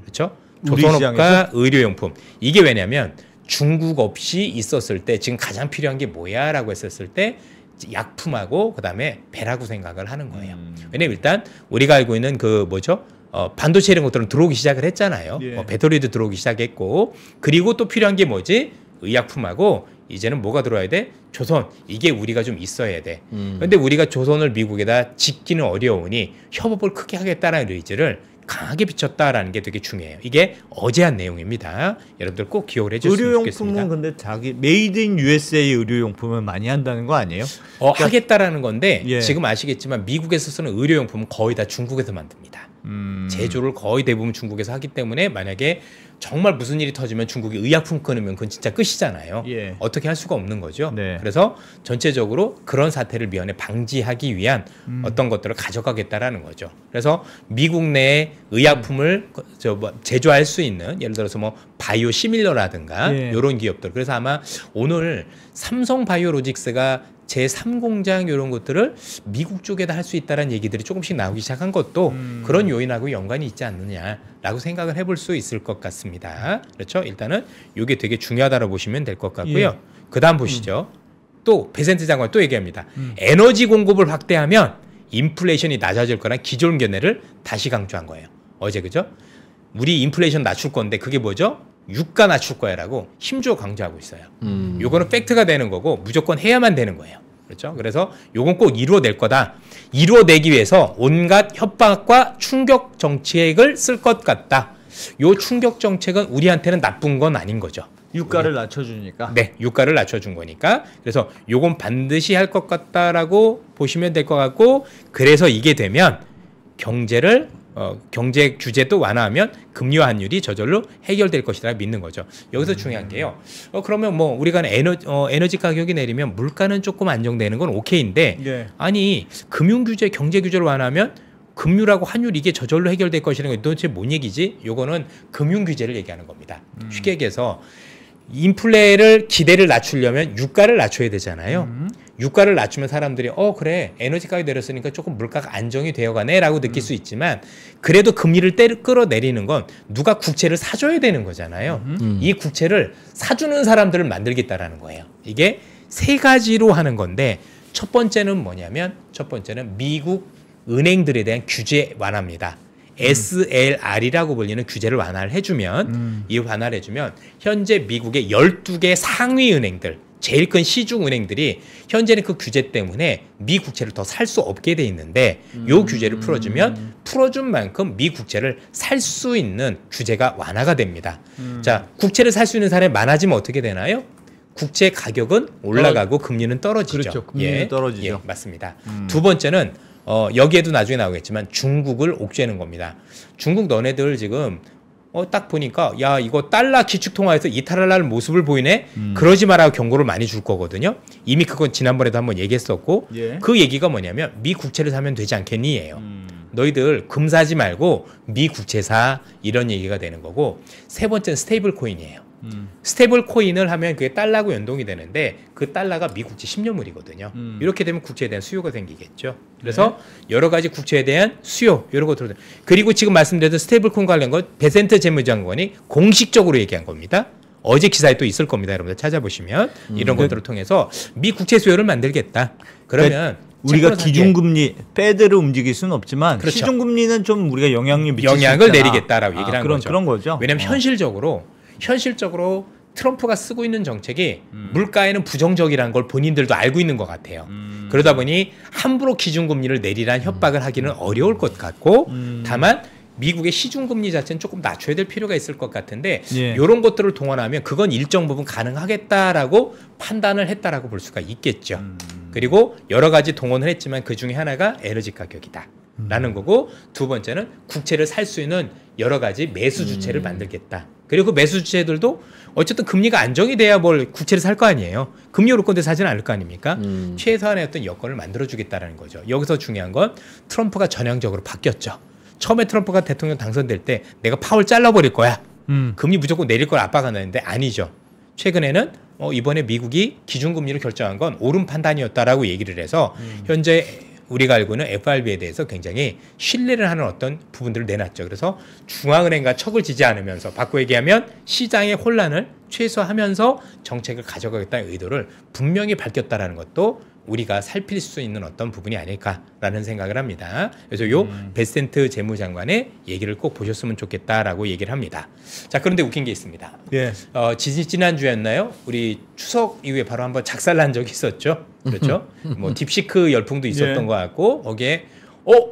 그렇죠? 조선업과 의료용품. 이게 왜냐면 중국 없이 있었을 때 지금 가장 필요한 게 뭐야? 라고 했었을 때 약품하고 그다음에 배라고 생각을 하는 거예요. 왜냐면 일단 우리가 알고 있는 반도체 이런 것들은 들어오기 시작을 했잖아요. 배터리도 들어오기 시작했고 그리고 또 필요한 게 뭐지? 의약품하고 이제는 뭐가 들어와야 돼? 조선. 이게 우리가 좀 있어야 돼. 그런데 우리가 조선을 미국에다 짓기는 어려우니 협업을 크게 하겠다라는 의지를 강하게 비쳤다라는 게 되게 중요해요. 이게 어제 한 내용입니다. 여러분들 꼭 기억을 해주셨으면 좋겠습니다. 의료용품은 근데 자기 메이드 인 USA 의료용품은 많이 한다는 거 아니에요? 그러니까, 하겠다라는 건데 지금 아시겠지만 미국에서 쓰는 의료용품은 거의 다 중국에서 만듭니다. 제조를 거의 대부분 중국에서 하기 때문에 만약에 정말 무슨 일이 터지면 중국이 의약품 끊으면 그건 진짜 끝이잖아요. 어떻게 할 수가 없는 거죠. 그래서 전체적으로 그런 사태를 미연에 방지하기 위한 어떤 것들을 가져가겠다라는 거죠. 그래서 미국 내에 의약품을 제조할 수 있는 예를 들어서 바이오 시밀러라든가 이런 기업들. 그래서 아마 오늘 삼성 바이오로직스가 제3공장 이런 것들을 미국 쪽에다 할 수 있다는 얘기들이 조금씩 나오기 시작한 것도 그런 요인하고 연관이 있지 않느냐라고 생각을 해볼 수 있을 것 같습니다. 그렇죠? 일단은 이게 되게 중요하다고 보시면 될 것 같고요. 그 다음 보시죠. 또 베센트 장관 또 얘기합니다. 에너지 공급을 확대하면 인플레이션이 낮아질 거란 기존 견해를 다시 강조한 거예요. 어제 그죠? 우리 인플레이션 낮출 건데 그게 뭐죠? 유가 낮출 거야라고 힘주어 강조하고 있어요. 요거는 팩트가 되는 거고 무조건 해야만 되는 거예요. 그렇죠? 그래서 요건 꼭 이루어낼 거다. 이루어내기 위해서 온갖 협박과 충격 정책을 쓸 것 같다. 요 충격 정책은 우리한테는 나쁜 건 아닌 거죠. 유가를 낮춰주니까. 네, 유가를 낮춰준 거니까. 그래서 요건 반드시 할 것 같다라고 보시면 될 것 같고, 그래서 이게 되면 경제 규제도 완화하면 금리와 환율이 저절로 해결될 것이라 믿는 거죠. 여기서 중요한 게요. 그러면 우리가 에너지 가격이 내리면 물가는 조금 안정되는 건 오케이인데, 아니 금융 규제, 경제 규제를 완화하면 금융하고 환율 이게 저절로 해결될 것이라는 건 도대체 뭔 얘기지? 요거는 금융 규제를 얘기하는 겁니다. 쉽게 얘기해서 인플레를 기대를 낮추려면 유가를 낮춰야 되잖아요. 유가를 낮추면 사람들이 그래 에너지 가격이 내렸으니까 조금 물가가 안정이 되어가네 라고 느낄 수 있지만, 그래도 금리를 끌어내리는 건 누가 국채를 사줘야 되는 거잖아요. 이 국채를 사주는 사람들을 만들겠다라는 거예요. 이게 세 가지로 하는 건데, 첫 번째는 뭐냐면 미국 은행들에 대한 규제 완화입니다. SLR이라고 불리는 규제를 완화를 해주면, 이 완화를 해주면 현재 미국의 12개 상위 은행들, 제일 큰 시중 은행들이 현재는 그 규제 때문에 미 국채를 더 살 수 없게 돼 있는데, 요 규제를 풀어주면 풀어준 만큼 미 국채를 살 수 있는 규제가 완화가 됩니다. 자, 국채를 살 수 있는 사람이 많아지면 어떻게 되나요? 국채 가격은 올라가고 금리는 떨어지죠. 그렇죠. 금리는 떨어지죠. 맞습니다. 두 번째는 여기에도 나중에 나오겠지만 중국을 옥죄는 겁니다. 중국 너네들 지금 딱 보니까 야 이거 달러 기축통화에서 이탈할 모습을 보이네. 그러지 마라고 경고를 많이 줄 거거든요. 이미 그건 지난번에도 한번 얘기했었고, 그 얘기가 뭐냐면 미 국채를 사면 되지 않겠니예요. 너희들 금 사지 말고 미 국채 사 이런 얘기가 되는 거고 세 번째는 스테이블 코인이에요. 스테이블 코인을 하면 그게 달러하고 연동이 되는데 그 달러가 미 국채 10년물이거든요. 이렇게 되면 국채에 대한 수요가 생기겠죠. 그래서 여러 가지 국채에 대한 수요 이런 것들 그리고 지금 말씀드렸던 스테이블 코인 관련 것 베센트 재무장관이 공식적으로 얘기한 겁니다. 어제 기사에 또 있을 겁니다. 여러분들 찾아보시면 이런 것들을 통해서 미 국채 수요를 만들겠다. 그러면 우리가 기준금리 패드를 움직일 수는 없지만 그렇죠. 시중금리는 좀 우리가 영향을 내리겠다라고 얘기를 한 거죠. 그런 거죠. 왜냐하면 현실적으로 트럼프가 쓰고 있는 정책이 물가에는 부정적이라는 걸 본인들도 알고 있는 것 같아요. 그러다 보니 함부로 기준금리를 내리라는 협박을 하기는 어려울 것 같고 다만 미국의 시중금리 자체는 조금 낮춰야 될 필요가 있을 것 같은데 이런 것들을 동원하면 그건 일정 부분 가능하겠다라고 판단을 했다라고 볼 수가 있겠죠. 그리고 여러 가지 동원을 했지만 그 중에 하나가 에너지 가격이다. 라는 거고 두 번째는 국채를 살 수 있는 여러 가지 매수 주체를 만들겠다. 그리고 그 매수 주체들도 어쨌든 금리가 안정이 돼야 뭘 국채를 살 거 아니에요. 금리 오를 건데 사지는 않을 거 아닙니까? 최소한의 어떤 여건을 만들어주겠다라는 거죠. 여기서 중요한 건 트럼프가 전향적으로 바뀌었죠. 처음에 트럼프가 대통령 당선될 때 내가 파월 잘라버릴 거야. 금리 무조건 내릴 걸 압박을 하는데 아니죠. 최근에는 이번에 미국이 기준금리를 결정한 건 옳은 판단이었다라고 얘기를 해서 현재 우리가 알고는 FRB에 대해서 굉장히 신뢰를 하는 어떤 부분들을 내놨죠. 그래서 중앙은행과 척을 지지 않으면서 바꿔 얘기하면 시장의 혼란을 최소화하면서 정책을 가져가겠다는 의도를 분명히 밝혔다라는 것도 우리가 살필 수 있는 어떤 부분이 아닐까라는 생각을 합니다. 그래서 요 베센트 재무장관의 얘기를 꼭 보셨으면 좋겠다라고 얘기를 합니다. 자, 그런데 웃긴 게 있습니다. 예. 지난주였나요? 우리 추석 이후에 바로 한번 작살난 적이 있었죠. 그렇죠? 뭐 딥시크 열풍도 있었던 것 같고 거기에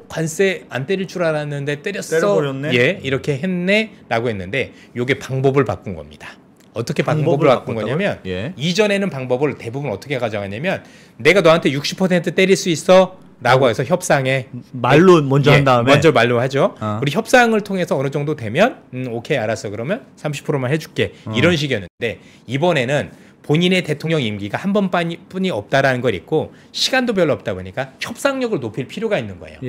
관세 안 때릴 줄 알았는데 때려버렸네. 이렇게 했네라고 했는데 요게 방법을 바꾼 겁니다. 어떻게 방법을 바꾼 거냐면 이전에는 방법을 대부분 어떻게 가져가냐면 내가 너한테 60% 때릴 수 있어 라고 해서 협상에 말로 먼저 한 다음에 먼저 말로 하죠. 우리 협상을 통해서 어느 정도 되면 오케이 알았어 그러면 30%만 해줄게 이런 식이었는데 이번에는 본인의 대통령 임기가 한 번뿐이 없다라는 걸 있고 시간도 별로 없다 보니까 협상력을 높일 필요가 있는 거예요.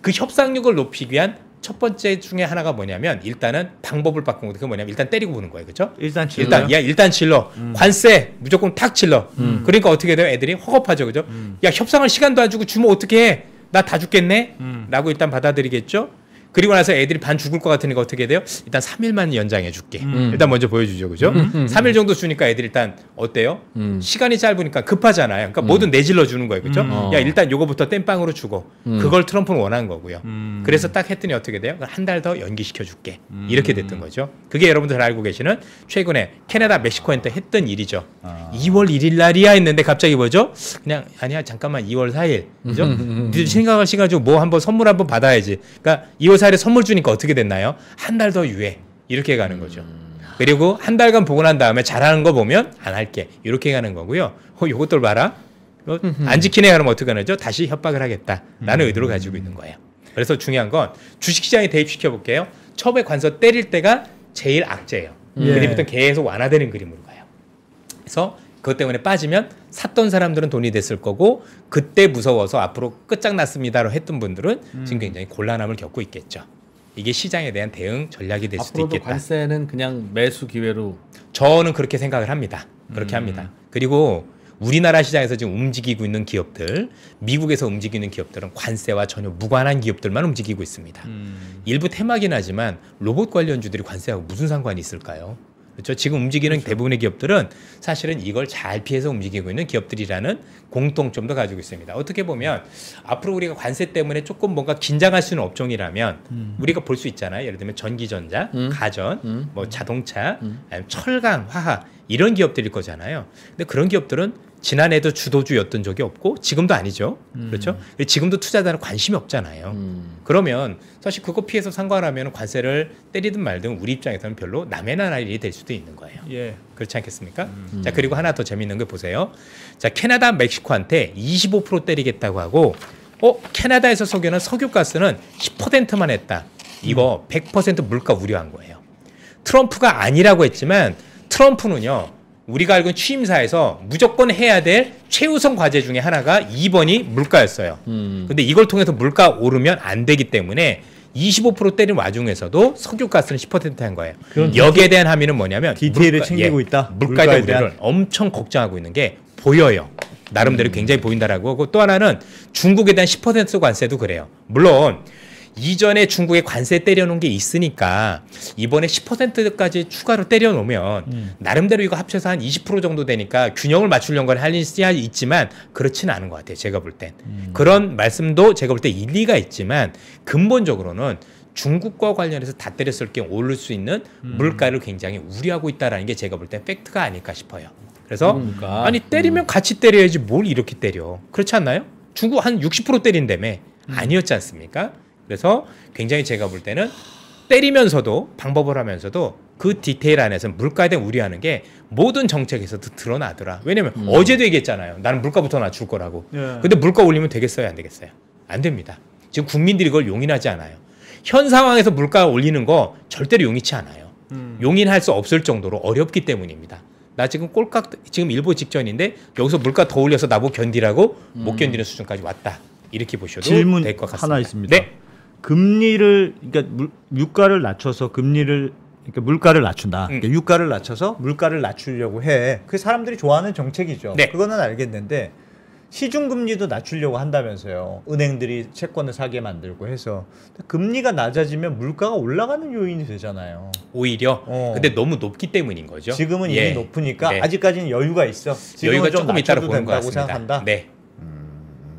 그 협상력을 높이기 위한 첫 번째 중에 하나가 뭐냐면 일단은 방법을 바꾼 것도 그게 뭐냐면 일단 때리고 보는 거예요. 그렇죠? 일단 질러. 일단 질러. 관세 무조건 탁 질러. 그러니까 어떻게 돼요? 애들이 허겁하죠. 그죠? 야, 협상할 시간도 안 주고 주면 어떻게 해? 나 다 죽겠네? 라고 일단 받아들이겠죠? 그리고 나서 애들이 반 죽을 것 같으니까 어떻게 돼요? 일단 3일만 연장해 줄게. 일단 먼저 보여주죠. 그죠? 3일 정도 주니까 애들이 일단 어때요? 시간이 짧으니까 급하잖아요. 그러니까 뭐든 내질러 주는 거예요. 그죠? 야, 일단 요거부터 땜빵으로 주고. 그걸 트럼프는 원한 거고요. 그래서 딱 했더니 어떻게 돼요? 한 달 더 연기시켜 줄게. 이렇게 됐던 거죠. 그게 여러분들 잘 알고 계시는 최근에 캐나다 멕시코한테 했던 일이죠. 2월 1일 날이야 했는데 갑자기 뭐죠? 그냥 아니야 잠깐만 2월 4일. 그죠? 니들 생각할 시간 좀 뭐 한번 선물 한번 받아야지. 그러니까 2월 4일에 선물 주니까 어떻게 됐나요? 한 달 더 유예. 이렇게 가는 거죠. 그리고 한 달간 보고 난 다음에 잘하는 거 보면 안 할게. 이렇게 가는 거고요. 요것들 봐라. 안 지키네 그러면 어떻게 하죠? 다시 협박을 하겠다라는 의도를 가지고 있는 거예요. 그래서 중요한 건 주식시장에 대입시켜 볼게요. 처음에 관세 때릴 때가 제일 악재예요. 그리부터 계속 완화되는 그림으로 가요. 그래서 그것 때문에 빠지면 샀던 사람들은 돈이 됐을 거고 그때 무서워서 앞으로 끝장났습니다로 했던 분들은 지금 굉장히 곤란함을 겪고 있겠죠. 이게 시장에 대한 대응 전략이 될 수도 있겠다. 관세는 그냥 매수 기회로 저는 그렇게 생각을 합니다. 그렇게 합니다. 그리고 우리나라 시장에서 지금 움직이고 있는 기업들, 미국에서 움직이는 기업들은 관세와 전혀 무관한 기업들만 움직이고 있습니다. 일부 테마긴 하지만 로봇 관련주들이 관세하고 무슨 상관이 있을까요? 그렇죠? 지금 움직이는 대부분의 기업들은 사실은 이걸 잘 피해서 움직이고 있는 기업들이라는 공통점도 가지고 있습니다. 어떻게 보면 앞으로 우리가 관세 때문에 조금 뭔가 긴장할 수 있는 업종이라면 우리가 볼 수 있잖아요. 예를 들면 전기전자, 가전, 뭐 자동차, 아니면 철강, 화학 이런 기업들일 거잖아요. 근데 그런 기업들은 지난해도 주도주였던 적이 없고 지금도 아니죠. 그렇죠? 지금도 투자자는 관심이 없잖아요. 그러면 사실 그거 피해서 상관하면 관세를 때리든 말든 우리 입장에서는 별로 남의 나라 일이 될 수도 있는 거예요. 그렇지 않겠습니까? 자, 그리고 하나 더 재밌는 거 보세요. 자, 캐나다 멕시코한테 25% 때리겠다고 하고 캐나다에서 석유는 석유가스는 10%만 했다. 이거 100% 물가 우려한 거예요. 트럼프가 아니라고 했지만 트럼프는요. 우리가 알고 있는 취임사에서 무조건 해야 될 최우선 과제 중에 하나가 2번이 물가였어요. 근데 이걸 통해서 물가 오르면 안 되기 때문에 25% 때린 와중에서도 석유가스는 10%한 거예요. 여기에 대한 함의는 뭐냐면 디테일을 챙기고 있다. 물가에 대한 우려를 엄청 걱정하고 있는 게 보여요. 나름대로 굉장히 보인다라고 하고, 또 하나는 중국에 대한 10% 관세도 그래요. 물론 이전에 중국에 관세 때려놓은 게 있으니까 이번에 10%까지 추가로 때려놓으면 나름대로 이거 합쳐서 한 20% 정도 되니까 균형을 맞추려는 건 할지 있지만 그렇지는 않은 것 같아요. 제가 볼 땐. 그런 말씀도 제가 볼 때 일리가 있지만 근본적으로는 중국과 관련해서 다 때렸을 게 오를 수 있는 물가를 굉장히 우려하고 있다는 게 제가 볼 땐 팩트가 아닐까 싶어요. 그래서 아니 때리면 같이 때려야지 뭘 이렇게 때려. 그렇지 않나요? 중국 한 60% 때린다며. 아니었지 않습니까? 그래서 굉장히 제가 볼 때는 때리면서도 방법을 하면서도 그 디테일 안에서 물가에 대한 우려하는 게 모든 정책에서도 드러나더라. 왜냐면 어제도 얘기했잖아요. 나는 물가부터 낮출 거라고. 근데 물가 올리면 되겠어요? 안 되겠어요? 안 됩니다. 지금 국민들이 그걸 용인하지 않아요. 현 상황에서 물가 올리는 거 절대로 용인치 않아요. 용인할 수 없을 정도로 어렵기 때문입니다. 나 지금 꼴깍 지금 일보 직전인데 여기서 물가 더 올려서 나보고 견디라고 못 견디는 수준까지 왔다. 이렇게 보셔도 될 것 같습니다. 질문 하나 있습니다. 네. 금리를 그러니까 유가를 낮춰서 금리를 그러니까 물가를 낮춘다. 그러니까 유가를 낮춰서 물가를 낮추려고 해. 그게 사람들이 좋아하는 정책이죠. 네. 그거는 알겠는데 시중 금리도 낮추려고 한다면서요. 은행들이 채권을 사게 만들고 해서 금리가 낮아지면 물가가 올라가는 요인이 되잖아요. 오히려. 근데 너무 높기 때문인 거죠. 지금은 이미 높으니까 네. 아직까지는 여유가 있어. 지금은 여유가 좀 조금 있다고 낮춰도 보는 것 된다고 같습니다. 생각한다. 네.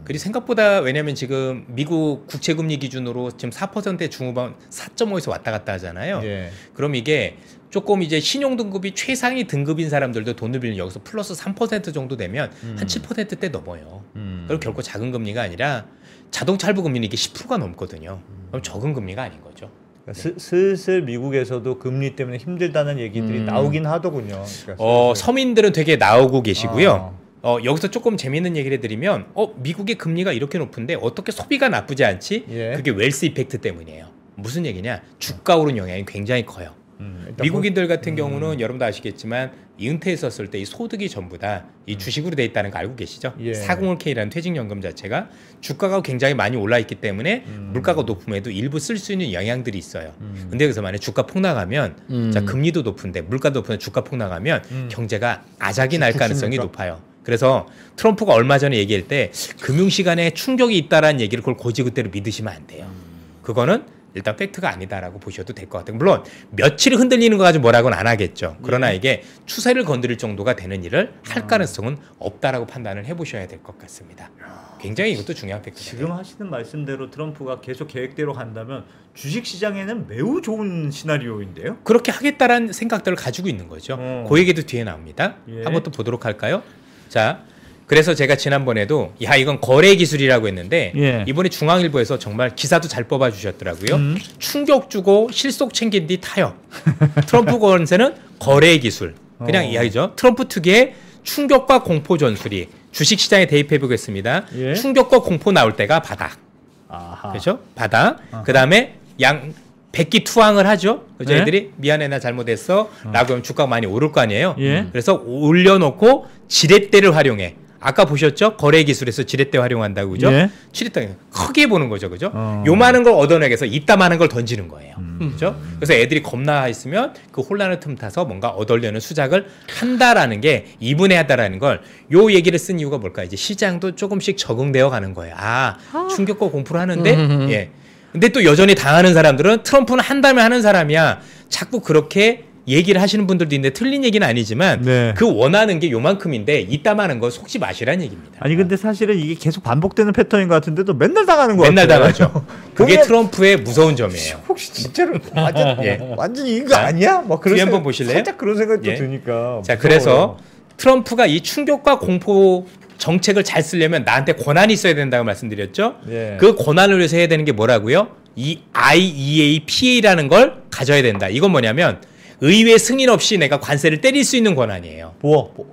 그리고 생각보다 왜냐하면 지금 미국 국채금리 기준으로 지금 4%의 중후반 4.5에서 왔다 갔다 하잖아요. 예. 그럼 이게 조금 이제 신용등급이 최상위 등급인 사람들도 돈을 빌리는 여기서 플러스 3% 정도 되면 한 7%대 넘어요. 그럼 결코 작은 금리가 아니라 자동차 할부 금리는 이게 10%가 넘거든요. 그럼 적은 금리가 아닌 거죠. 그러니까 슬슬 미국에서도 금리 때문에 힘들다는 얘기들이 나오긴 하더군요. 그러니까 서민들은 되게 나오고 계시고요. 여기서 조금 재미있는 얘기를 해드리면 미국의 금리가 이렇게 높은데 어떻게 소비가 나쁘지 않지? 예. 그게 웰스 이펙트 때문이에요. 무슨 얘기냐? 주가 오른 영향이 굉장히 커요. 미국인들 같은 경우는 여러분도 아시겠지만 이 은퇴했었을 때 이 소득이 전부 다 이 주식으로 돼 있다는 거 알고 계시죠? 예. 401k라는 퇴직연금 자체가 주가가 굉장히 많이 올라 있기 때문에 물가가 높음에도 일부 쓸 수 있는 영향들이 있어요. 근데 여기서 만약 주가 폭락하면 자 금리도 높은데 물가도 높은데 주가 폭락하면 경제가 아작이 날 가능성이 높아요. 그래서 트럼프가 얼마 전에 얘기할 때 금융시간에 충격이 있다라는 얘기를 그걸 고지그대로 믿으시면 안 돼요. 그거는 일단 팩트가 아니다라고 보셔도 될 것 같아요. 물론 며칠 흔들리는 거 가지고 뭐라고는 안 하겠죠. 그러나 이게 추세를 건드릴 정도가 되는 일을 할 가능성은 없다라고 판단을 해보셔야 될 것 같습니다. 굉장히 이것도 중요한 팩트예요. 지금 하시는 말씀대로 트럼프가 계속 계획대로 간다면 주식시장에는 매우 좋은 시나리오인데요. 그렇게 하겠다라는 생각들을 가지고 있는 거죠. 그 얘기도 뒤에 나옵니다. 예. 한번 또 보도록 할까요? 자, 그래서 제가 지난번에도 이건 거래 기술이라고 했는데 예. 이번에 중앙일보에서 정말 기사도 잘 뽑아 주셨더라고요. 충격 주고 실속 챙긴 뒤 타협. 트럼프 권세는 거래 기술. 그냥 이야기죠. 트럼프 특유의 충격과 공포 전술이 주식시장에 대입해 보겠습니다. 예. 충격과 공포 나올 때가 바닥. 아하. 그렇죠? 바닥. 그다음에 백기투항을 하죠. 그래서 네? 애들이 미안해 나 잘못했어 라고 하면 주가가 많이 오를 거 아니에요. 예. 그래서 올려놓고 지렛대를 활용해. 아까 보셨죠? 거래 기술에서 지렛대 활용한다고 그죠? 예. 지렛대 크게 보는 거죠. 그죠? 요만한 걸 얻어내기 위해서 이따만한 걸 던지는 거예요. 그죠? 그래서 애들이 겁나 있으면 그 혼란을 틈타서 뭔가 얻으려는 수작을 한다라는 게 이분해하다라는 걸 요 얘기를 쓴 이유가 뭘까? 이제 시장도 조금씩 적응되어 가는 거예요. 충격과 공포를 하는데 예. 근데 또 여전히 당하는 사람들은 트럼프는 한다면 하는 사람이야. 자꾸 그렇게 얘기를 하시는 분들도 있는데 틀린 얘기는 아니지만 네. 그 원하는 게 요만큼인데 이따만한 거 속지 마시라는 얘기입니다. 아니 근데 사실은 이게 계속 반복되는 패턴인 것 같은데도 맨날 당하는 거 맨날 같아요. 당하죠. 그게 트럼프의 무서운 점이에요. 혹시 진짜로 완전 예. 완전히 이거 아니야? 막 그런 뒤에 한번 생각, 보실래요? 살짝 그런 생각도 예. 드니까. 자, 무서워요. 그래서 트럼프가 이 충격과 공포 정책을 잘 쓰려면 나한테 권한이 있어야 된다고 말씀드렸죠. 예. 그 권한을 위해서 해야 되는 게 뭐라고요? 이 IEAPA라는 걸 가져야 된다. 이건 뭐냐면 의회 승인 없이 내가 관세를 때릴 수 있는 권한이에요.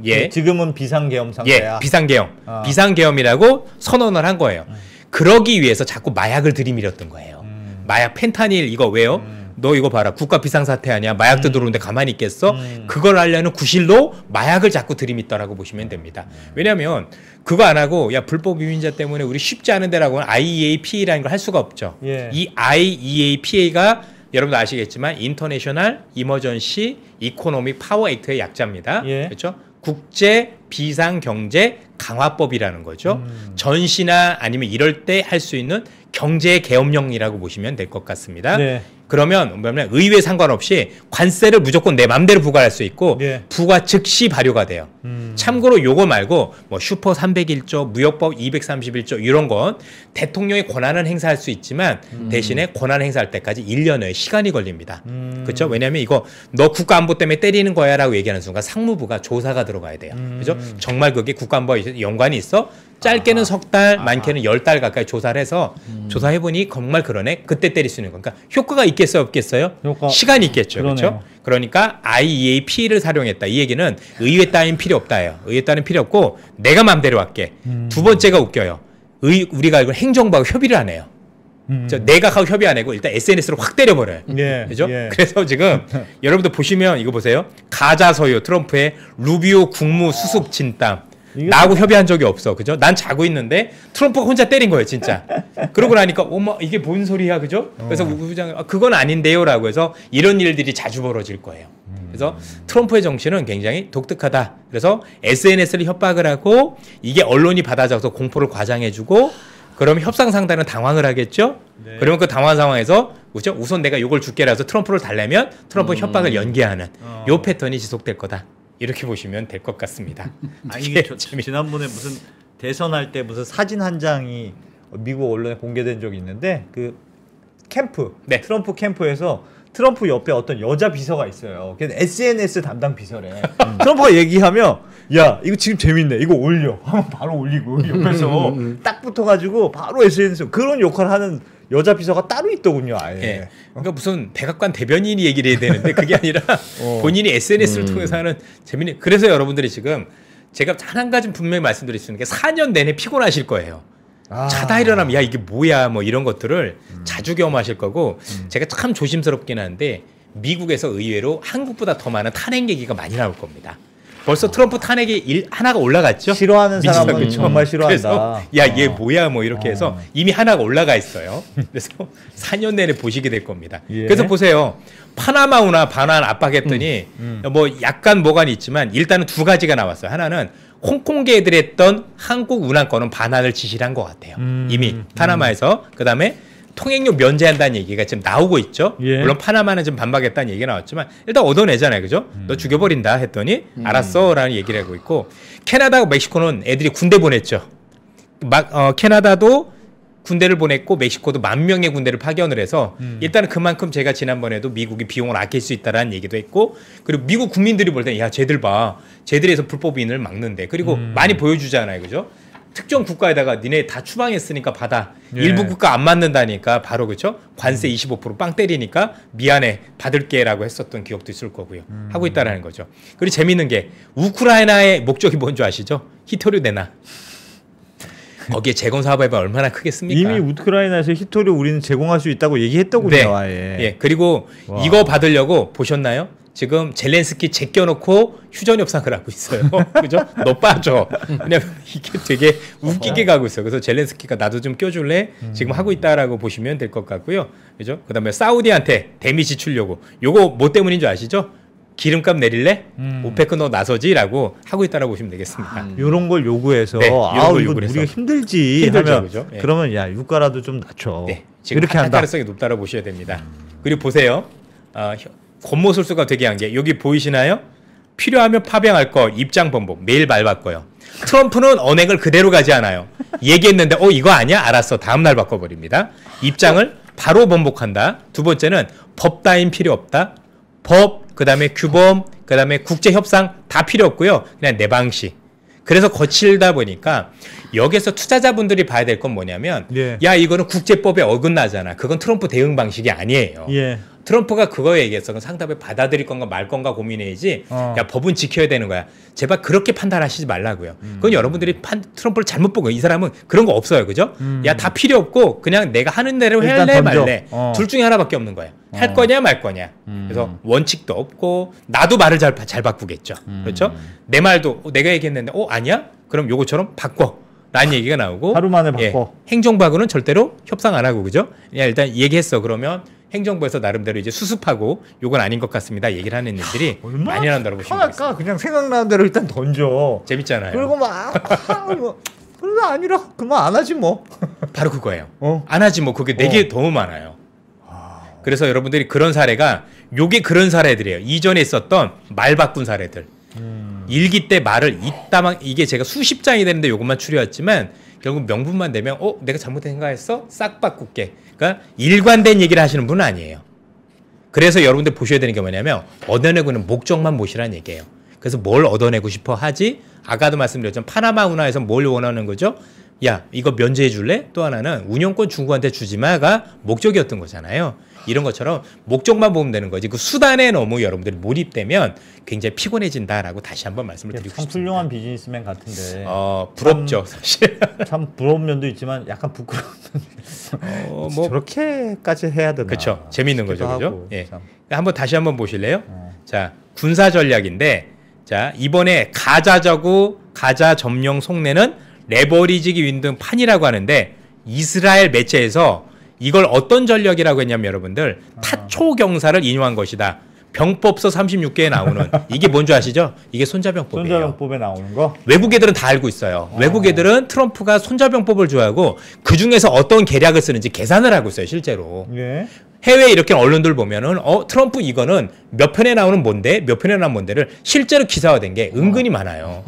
예. 지금은 비상계엄 상태야. 예, 비상계엄. 비상계엄이라고 선언을 한 거예요. 그러기 위해서 자꾸 마약을 들이밀었던 거예요. 마약 펜타닐 이거 왜요? 너 이거 봐라. 국가 비상사태 아니야. 마약도 들어오는데 가만히 있겠어? 그걸 하려는 구실로 마약을 자꾸 들이밀다라고 보시면 됩니다. 왜냐하면 그거 안 하고 야 불법 유인자 때문에 우리 쉽지 않은데라고는 IEAPA라는 걸 할 수가 없죠. 예. 이 IEAPA가 여러분도 아시겠지만 인터내셔널 이머전시 이코노믹 파워 액트의 약자입니다. 예. 그렇죠? 국제 비상 경제 강화법이라는 거죠. 전시나 아니면 이럴 때 할 수 있는 경제 계엄령이라고 보시면 될 것 같습니다. 네. 그러면 뭐냐면 의회 상관없이 관세를 무조건 내 맘대로 부과할 수 있고 네. 부과 즉시 발효가 돼요. 참고로 요거 말고 뭐 슈퍼 301조, 무역법 231조 이런 건 대통령의 권한은 행사할 수 있지만 대신에 권한 행사할 때까지 1년의 시간이 걸립니다. 그렇죠? 왜냐하면 이거 너 국가안보 때문에 때리는 거야 라고 얘기하는 순간 상무부가 조사가 들어가야 돼요. 그렇죠? 정말 그게 국가안보와 연관이 있어? 짧게는 석 달, 많게는 10달 가까이 조사를 해서 조사해보니 정말 그러네. 그때 때릴 수 있는 거니까 효과가 있겠어요? 없겠어요? 시간이 있겠죠. 그렇죠? 그러니까 IEAP를 사용했다. 이 얘기는 의회 따윈 필요 없다예요. 의회 따윈 필요 없고 내가 마음대로 할게. 두 번째가 웃겨요. 우리가 이걸 행정부하고 협의를 안 해요. 내가 하고 협의 안 하고 일단 SNS로 확 때려버려요. 예, 그죠? 예. 그래서 지금 여러분들 보시면 이거 보세요. 가짜 서유 트럼프의 루비오 국무 수습 진땀. 나하고 협의한 적이 없어. 그죠? 난 자고 있는데 트럼프가 혼자 때린 거예요, 진짜. 그러고 나니까 어머 이게 뭔 소리야, 그죠? 그래서 부부장이 그건 아닌데요라고 해서 이런 일들이 자주 벌어질 거예요. 그래서 트럼프의 정치는 굉장히 독특하다. 그래서 SNS를 협박을 하고 이게 언론이 받아줘서 공포를 과장해주고 그러면 협상 상대는 당황을 하겠죠? 네. 그러면 그 당황 상황에서 그렇죠? 우선 내가 이걸 줄게라서 트럼프를 달래면 트럼프 협박을 연기하는 요 패턴이 지속될 거다. 이렇게 보시면 될 것 같습니다. 아, 이게 지난번에 무슨 대선할 때 무슨 사진 한 장이 미국 언론에 공개된 적이 있는데 그 캠프 네. 트럼프 캠프에서 트럼프 옆에 어떤 여자 비서가 있어요. 걔는 SNS 담당 비서래. 트럼프가 얘기하면 야 이거 지금 재밌네 이거 올려 하면 바로 올리고 옆에서 딱 붙어가지고 바로 SNS 그런 역할을 하는 여자 비서가 따로 있더군요. 아예. 네. 그러니까 무슨 백악관 대변인이 얘기를 해야 되는데 그게 아니라 본인이 SNS를 통해서 하는 재밌는. 그래서 여러분들이 지금 제가 한 가지 분명히 말씀드릴 수 있는 게 4년 내내 피곤하실 거예요. 자다 일어나면 야 이게 뭐야 뭐 이런 것들을 자주 경험하실 거고 제가 참 조심스럽긴 한데 미국에서 의외로 한국보다 더 많은 탄핵 얘기가 많이 나올 겁니다. 벌써 트럼프 탄핵이 하나가 올라갔죠. 싫어하는 사람은 정말 싫어한다. 그래서 야 얘 뭐야 뭐 이렇게 해서 이미 하나가 올라가 있어요. 그래서 4년 내내 보시게 될 겁니다. 예. 그래서 보세요. 파나마 운하 반환 압박했더니 뭐 약간 뭐가 있지만 일단은 두 가지가 나왔어요. 하나는 홍콩계들이 했던 한국 운항권은 반환을 지시를 한 것 같아요. 이미 파나마에서. 그다음에 통행료 면제한다는 얘기가 지금 나오고 있죠. 예. 물론 파나마는 좀 반박했다는 얘기가 나왔지만 일단 얻어내잖아요. 그죠? 너 죽여버린다 했더니 알았어 라는 얘기를 하고 있고 캐나다하고 멕시코는 애들이 군대 보냈죠. 캐나다도 군대를 보냈고 멕시코도 10,000명의 군대를 파견을 해서 일단은 그만큼 제가 지난번에도 미국이 비용을 아낄 수 있다라는 얘기도 했고 그리고 미국 국민들이 볼 때 야 쟤들 봐. 쟤들에서 불법인을 막는데 그리고 많이 보여주잖아요. 그죠? 특정 국가에다가 니네 다 추방했으니까 받아. 예. 일부 국가 안 맞는다니까 바로 그렇죠? 관세 25% 빵 때리니까 미안해 받을게라고 했었던 기억도 있을 거고요. 하고 있다라는 거죠. 그리고 재밌는 게 우크라이나의 목적이 뭔지 아시죠? 히토류 내놔. 거기에 제공 사업이 얼마나 크겠습니까? 이미 우크라이나에서 히토류 우리는 제공할 수 있다고 얘기했더군요. 네. 아예. 예. 그리고 와. 이거 받으려고 보셨나요? 지금 젤렌스키 제껴놓고 휴전 협상을 하고 있어요. 그죠? 너 빠져. 왜냐면 이게 되게 웃기게 가고 있어요. 그래서 젤렌스키가 나도 좀 껴줄래? 지금 하고 있다라고 보시면 될 것 같고요. 그죠? 그 다음에 사우디한테 대미 지출려고. 요거 뭐 때문인 줄 아시죠? 기름값 내릴래? 오페크 너 나서지라고 하고 있다라고 보시면 되겠습니다. 이런 걸 요구해서 네, 이거 우리가 힘들지 하면 그죠? 네. 그러면 야 유가라도 좀 낮춰. 네, 지금 이렇게 한다. 가능성이 높다라고 보셔야 됩니다. 그리고 보세요. 겉모술수가 되게 한 게 여기 보이시나요? 필요하면 파병할 거 입장 번복 매일 말 바꿔요. 트럼프는 언행을 그대로 가지 않아요. 얘기했는데 이거 아니야? 알았어. 다음 날 바꿔버립니다. 입장을 바로 번복한다. 두 번째는 법 따윈 필요 없다. 법, 그 다음에 규범, 그 다음에 국제협상 다 필요 없고요. 그냥 내 방식. 그래서 거칠다 보니까 여기서 투자자분들이 봐야 될 건 뭐냐면 예. 야 이거는 국제법에 어긋나잖아. 그건 트럼프 대응 방식이 아니에요. 예. 트럼프가 그거 얘기했어. 그럼 상담을 받아들일 건가 말 건가 고민해야지. 야, 법은 지켜야 되는 거야. 제발 그렇게 판단하시지 말라고요. 그건 여러분들이 트럼프를 잘못 본 거예요. 이 사람은 그런 거 없어요. 그죠? 야, 다 필요 없고 그냥 내가 하는 대로 할래 말래. 둘 중에 하나밖에 없는 거예요. 할 거냐 말 거냐. 그래서 원칙도 없고 나도 말을 잘 바꾸겠죠. 그렇죠? 내 말도 내가 얘기했는데 아니야? 그럼 요거처럼 바꿔. 라는 얘기가 나오고 하루 만에 바꿔. 행정부하고는 절대로 협상 안 하고 그죠? 그냥 일단 얘기했어. 그러면 행정부에서 나름대로 이제 수습하고 요건 아닌 것 같습니다. 얘기를 하는 일들이 많이 난다고 보시면 되겠습니다. 그냥 생각나는 대로 일단 던져. 재밌잖아요. 그리고 막 그거 아니라 그만 안 하지 뭐. 바로 그거예요. 안 하지 뭐. 그게 내게 너무 많아요. 그래서 여러분들이 그런 사례가 요게 그런 사례들이에요. 이전에 있었던 말 바꾼 사례들. 일기 때 말을 이따만 이게 제가 수십 장이 되는데 요것만 추려왔지만 결국 명분만 되면 내가 잘못된 생각했어? 싹 바꿀게. 그러니까 일관된 얘기를 하시는 분은 아니에요. 그래서 여러분들 보셔야 되는 게 뭐냐면 얻어내고는 목적만 보시라는 얘기예요. 그래서 뭘 얻어내고 싶어 하지? 아까도 말씀드렸지만 파나마 운하에서 뭘 원하는 거죠? 야, 이거 면제해 줄래? 또 하나는 운영권 중국한테 주지 마가 목적이었던 거잖아요. 이런 것처럼 목적만 보면 되는 거지. 그 수단에 너무 여러분들이 몰입되면 굉장히 피곤해진다라고 다시 한번 말씀을 드리고 싶습니다. 참 훌륭한 비즈니스맨 같은데. 부럽죠, 사실. 참 부러운 면도 있지만 약간 부끄러운 뭐 저렇게까지 해야 되나. 그렇죠. 재밌는 거죠. 그죠? 예. 한번 다시 한번 보실래요? 자, 군사 전략인데 자, 이번에 가자저구 가자 점령 속내는 레버리지기 윈등 판이라고 하는데 이스라엘 매체에서 이걸 어떤 전략이라고 했냐면 여러분들 타초 경사를 인용한 것이다. 병법서 36개에 나오는 이게 뭔지 아시죠? 이게 손자병법이에요. 손자병법에 나오는 거? 외국 애들은 다 알고 있어요. 외국 애들은 트럼프가 손자병법을 좋아하고 그 중에서 어떤 계략을 쓰는지 계산을 하고 있어요. 실제로. 예. 해외 이렇게 언론들 보면은 트럼프 이거는 몇 편에 나오는 뭔데 몇 편에 나오는 뭔데를 실제로 기사화된 게 은근히 많아요.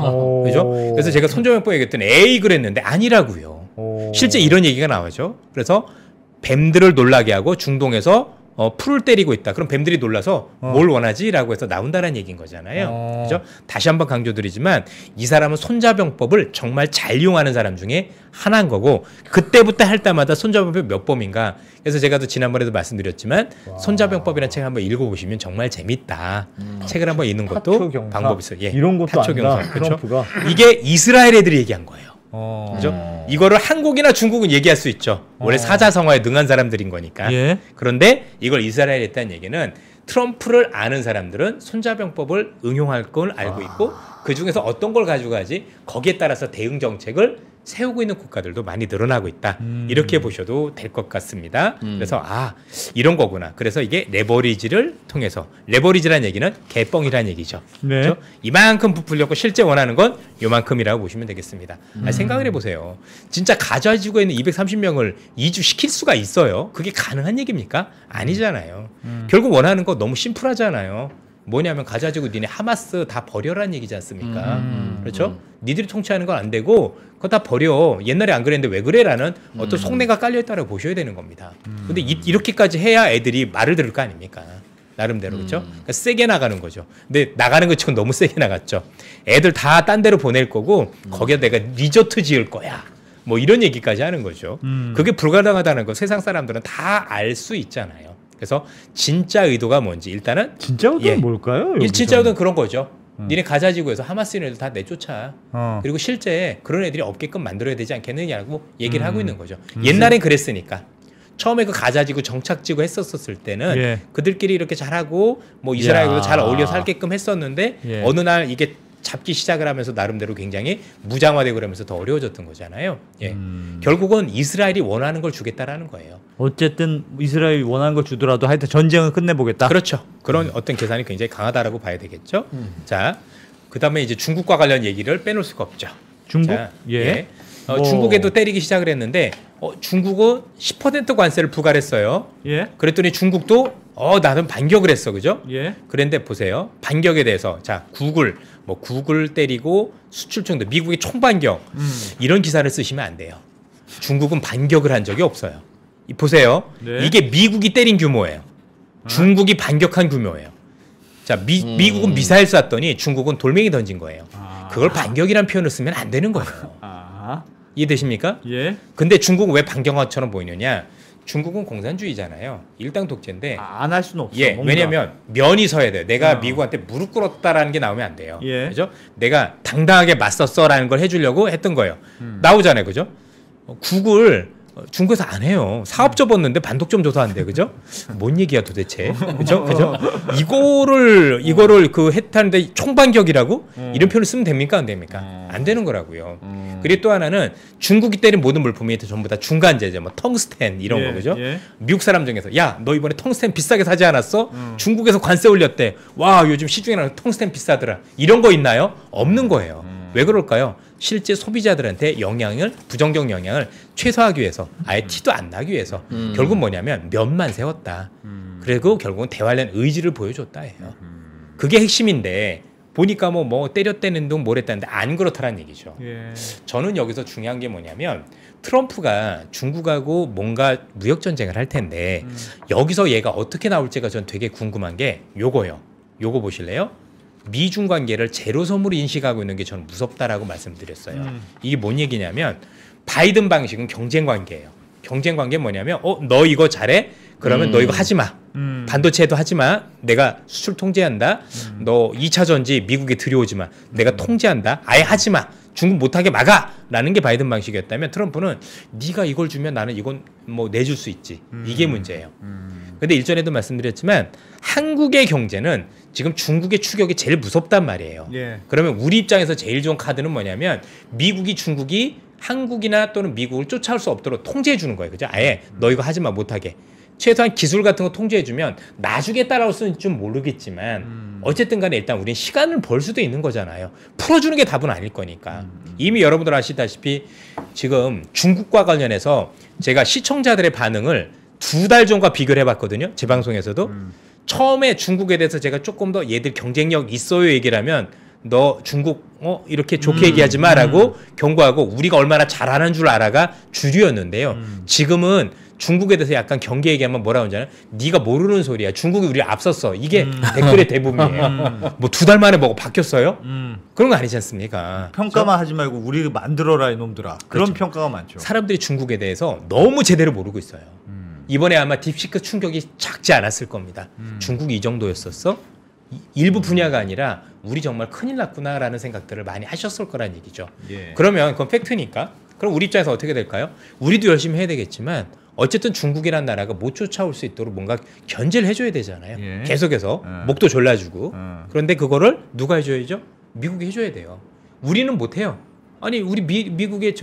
그죠? 그래서 제가 손자병법 얘기했더니 에이 그랬는데 아니라고요. 실제 이런 얘기가 나오죠. 그래서 뱀들을 놀라게 하고 중동에서 풀을 때리고 있다. 그럼 뱀들이 놀라서 뭘 원하지? 라고 해서 나온다는 얘기인 거잖아요. 그죠? 다시 한번 강조드리지만 이 사람은 손자병법을 정말 잘 이용하는 사람 중에 하나인 거고 그때부터 할 때마다 손자병법이 몇 범인가. 그래서 제가 또 지난번에도 말씀드렸지만 손자병법이라는 책 한번 읽어보시면 정말 재밌다. 책을 한번 읽는 것도 방법이 있어요. 예. 이런 것도 타초 경사. 그렇죠? 이게 이스라엘 애들이 얘기한 거예요. 그죠? 이거를 한국이나 중국은 얘기할 수 있죠. 원래 사자성어에 능한 사람들인 거니까. 예. 그런데 이걸 이스라엘에 했다는 얘기는 트럼프를 아는 사람들은 손자병법을 응용할 걸 알고 있고 그 중에서 어떤 걸 가져가지 거기에 따라서 대응 정책을 세우고 있는 국가들도 많이 늘어나고 있다. 이렇게 보셔도 될 것 같습니다. 그래서 이런 거구나. 그래서 이게 레버리지를 통해서 레버리지라는 얘기는 개뻥이라는 얘기죠. 네. 그렇죠? 이만큼 부풀렸고 실제 원하는 건 요만큼이라고 보시면 되겠습니다. 생각을 해보세요. 진짜 가자지구에 있는 230명을 이주시킬 수가 있어요. 그게 가능한 얘기입니까? 아니잖아요. 결국 원하는 거 너무 심플하잖아요. 뭐냐면 가자지구 니네 하마스 다 버려라는 얘기지 않습니까? 그렇죠? 니들이 통치하는 건 안 되고 그거 다 버려. 옛날에 안 그랬는데 왜 그래라는 어떤 속내가 깔려있다고 보셔야 되는 겁니다. 근데 이렇게까지 해야 애들이 말을 들을 거 아닙니까? 나름대로 그렇죠? 그러니까 세게 나가는 거죠. 근데 나가는 것처럼 너무 세게 나갔죠. 애들 다 딴 데로 보낼 거고 거기에 내가 리조트 지을 거야. 뭐 이런 얘기까지 하는 거죠. 그게 불가능하다는 거 세상 사람들은 다 알 수 있잖아요. 그래서 진짜 의도가 뭔지 일단은 진짜 의도는 뭘까요? 진짜 의도는 그런 거죠. 니네 가자지구에서 하마스 애들 다 내쫓아. 그리고 실제 그런 애들이 없게끔 만들어야 되지 않겠느냐고 얘기를 하고 있는 거죠. 옛날엔 그랬으니까. 처음에 그 가자지구 정착지구 했었을 때는 그들끼리 이렇게 잘하고 뭐 이스라엘도 잘 어울려 살게끔 했었는데 어느 날 이게 잡기 시작을 하면서 나름대로 굉장히 무장화되고 그러면서 더 어려워졌던 거잖아요. 예. 결국은 이스라엘이 원하는 걸 주겠다라는 거예요. 어쨌든 이스라엘이 원하는 걸 주더라도 하여튼 전쟁을 끝내보겠다. 그렇죠. 그런 어떤 계산이 굉장히 강하다라고 봐야 되겠죠. 자, 그다음에 이제 중국과 관련 얘기를 빼놓을 수가 없죠. 중국? 자, 예. 중국에도 때리기 시작을 했는데 중국은 10% 관세를 부과를 했어요. 예. 그랬더니 중국도 나는 반격을 했어. 그죠? 예. 그런데 보세요. 반격에 대해서 자, 구글 때리고 수출 정도 미국의 총반격 이런 기사를 쓰시면 안 돼요. 중국은 반격을 한 적이 없어요. 보세요. 네. 이게 미국이 때린 규모예요. 중국이 반격한 규모예요. 자, 미국은 미사일 쐈더니 중국은 돌멩이 던진 거예요. 그걸 반격이란 표현을 쓰면 안 되는 거예요. 이해되십니까? 예. 근데 중국은 왜 반격처럼 보이느냐? 중국은 공산주의잖아요. 일당 독재인데 안 할 수는 없어. 예, 왜냐면 면이 서야 돼요. 내가 미국한테 무릎 꿇었다라는 게 나오면 안 돼요. 예. 그죠? 내가 당당하게 맞섰어라는 걸 해주려고 했던 거예요. 나오잖아요, 그죠? 구글 중국에서 안 해요. 사업 접었는데 반독점 조사한대, 그죠? 뭔 얘기야 도대체, 그죠? 그죠? 이거를 그 했다는데 총반격이라고 이런 표현을 쓰면 됩니까, 안 됩니까? 안 되는 거라고요. 그리고 또 하나는 중국이 때린 모든 물품이 전부 다 중간재죠, 뭐 텅스텐 이런 거, 그죠? 미국 사람 중에서 야, 너 이번에 텅스텐 비싸게 사지 않았어? 중국에서 관세 올렸대. 와, 요즘 시중에 나는 텅스텐 비싸더라. 이런 거 있나요? 없는 거예요. 왜 그럴까요? 실제 소비자들한테 부정적 영향을 최소화하기 위해서, 아예 티도 안 나기 위해서 결국 뭐냐면 면만 세웠다. 그리고 결국은 대화하려는 의지를 보여줬다 해요. 그게 핵심인데 보니까 뭐 때렸다는 둥 뭐랬다는데 안 그렇다는 얘기죠. 예. 저는 여기서 중요한 게 뭐냐면 트럼프가 중국하고 뭔가 무역 전쟁을 할 텐데 여기서 얘가 어떻게 나올지가 전 되게 궁금한 게 요거요. 요거 보실래요? 미중 관계를 제로섬으로 인식하고 있는 게 저는 무섭다라고 말씀드렸어요. 이게 뭔 얘기냐면 바이든 방식은 경쟁 관계예요. 경쟁 관계는 뭐냐면 너 이거 잘해? 그러면 너 이거 하지 마. 반도체도 하지 마. 내가 수출 통제한다. 너 2차 전지 미국에 들여오지 마. 내가 통제한다. 아예 하지 마. 중국 못하게 막아. 라는 게 바이든 방식이었다면 트럼프는 네가 이걸 주면 나는 이건 뭐 내줄 수 있지. 이게 문제예요. 근데 일전에도 말씀드렸지만 한국의 경제는 지금 중국의 추격이 제일 무섭단 말이에요. 예. 그러면 우리 입장에서 제일 좋은 카드는 뭐냐면 미국이 중국이 한국이나 또는 미국을 쫓아올 수 없도록 통제해 주는 거예요. 그죠? 아예 너 이거 하지 마, 못하게. 최소한 기술 같은 거 통제해 주면 나중에 따라올 수는 좀 모르겠지만 어쨌든 간에 일단 우리는 시간을 벌 수도 있는 거잖아요. 풀어주는 게 답은 아닐 거니까. 이미 여러분들 아시다시피 지금 중국과 관련해서 제가 시청자들의 반응을 2달 전과 비교를 해봤거든요. 제 방송에서도. 처음에 중국에 대해서 제가 조금 더 얘들 경쟁력 있어요 얘기를 하면 너 중국 이렇게 좋게 얘기하지 마라고 경고하고 우리가 얼마나 잘하는 줄 알아가 주류였는데요. 지금은 중국에 대해서 약간 경계 얘기하면 뭐라고 하잖아요. 네가 모르는 소리야. 중국이 우리 앞섰어. 이게 댓글의 대부분이에요. 뭐 2달 만에 뭐가 바뀌었어요? 그런 거 아니지 않습니까? 평가만 하지 말고 우리 만들어라 이놈들아. 그런 그렇죠. 평가가 많죠. 사람들이 중국에 대해서 너무 제대로 모르고 있어요. 이번에 아마 딥시크 충격이 작지 않았을 겁니다. 중국이 이 정도였었어? 일부 분야가 아니라 우리 정말 큰일 났구나라는 생각들을 많이 하셨을 거란 얘기죠. 예. 그러면 그건 팩트니까. 그럼 우리 입장에서 어떻게 될까요? 우리도 열심히 해야 되겠지만 어쨌든 중국이라는 나라가 못 쫓아올 수 있도록 뭔가 견제를 해줘야 되잖아요. 예. 계속해서 목도 졸라주고. 그런데 그거를 누가 해줘야죠? 미국이 해줘야 돼요. 우리는 못해요. 아니 우리 미국의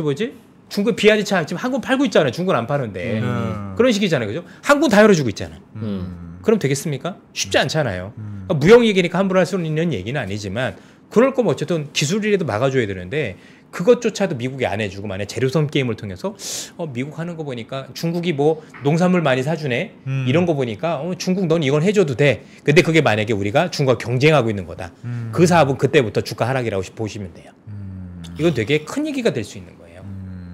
중국 비아지차 지금 한국 팔고 있잖아요. 중국은 안 파는데. 그런 식이잖아요. 그죠? 한국 다 열어주고 있잖아요. 그럼 되겠습니까? 쉽지 않잖아요. 그러니까 무역 얘기니까 함부로 할 수 있는 얘기는 아니지만 그럴 거면 어쨌든 기술이라도 막아줘야 되는데 그것조차도 미국이 안 해주고 만약 제로섬 게임을 통해서 미국 하는 거 보니까 중국이 뭐 농산물 많이 사주네 이런 거 보니까 중국 넌 이건 해줘도 돼. 근데 그게 만약에 우리가 중국과 경쟁하고 있는 거다. 그 사업은 그때부터 주가 하락이라고 보시면 돼요. 이건 되게 큰 얘기가 될 수 있는 거예요.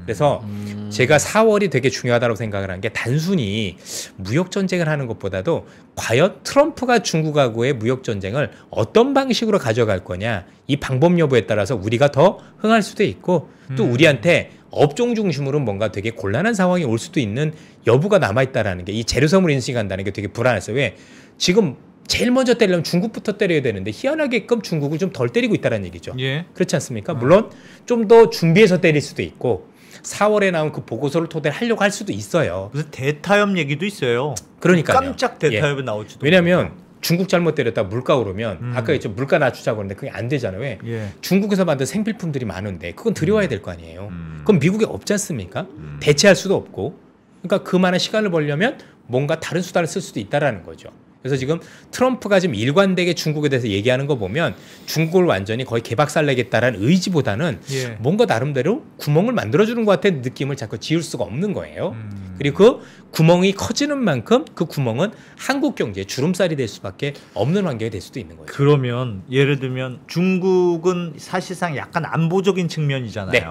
그래서 제가 4월이 되게 중요하다고 생각을 한 게 단순히 무역 전쟁을 하는 것보다도 과연 트럼프가 중국하고의 무역 전쟁을 어떤 방식으로 가져갈 거냐 이 방법 여부에 따라서 우리가 더 흥할 수도 있고 또 우리한테 업종 중심으로 뭔가 되게 곤란한 상황이 올 수도 있는 여부가 남아있다라는 게 이 제로섬을 인식한다는 게 되게 불안했어요. 왜? 지금 제일 먼저 때리려면 중국부터 때려야 되는데 희한하게끔 중국을 좀 덜 때리고 있다는 얘기죠. 예. 그렇지 않습니까? 물론 좀 더 준비해서 때릴 수도 있고 4월에 나온 그 보고서를 토대로 하려고 할 수도 있어요. 무슨 대타협 얘기도 있어요. 그러니까요. 깜짝 대타협이 예. 나올지도. 왜냐하면 중국 잘못 때렸다 물가 오르면 아까 했죠 물가 낮추자고 하는데 그게 안 되잖아요. 왜? 예. 중국에서 만든 생필품들이 많은데 그건 들여와야 될 거 아니에요. 그럼 미국에 없지 않습니까? 대체할 수도 없고. 그러니까 그 많은 시간을 벌려면 뭔가 다른 수단을 쓸 수도 있다라는 거죠. 그래서 지금 트럼프가 지금 일관되게 중국에 대해서 얘기하는 거 보면 중국을 완전히 거의 개박살내겠다라는 의지보다는 예. 뭔가 나름대로 구멍을 만들어주는 것 같은 느낌을 자꾸 지울 수가 없는 거예요. 그리고 그 구멍이 커지는 만큼 그 구멍은 한국 경제의 주름살이 될 수밖에 없는 환경이 될 수도 있는 거예요. 그러면 예를 들면 중국은 사실상 약간 안보적인 측면이잖아요. 네.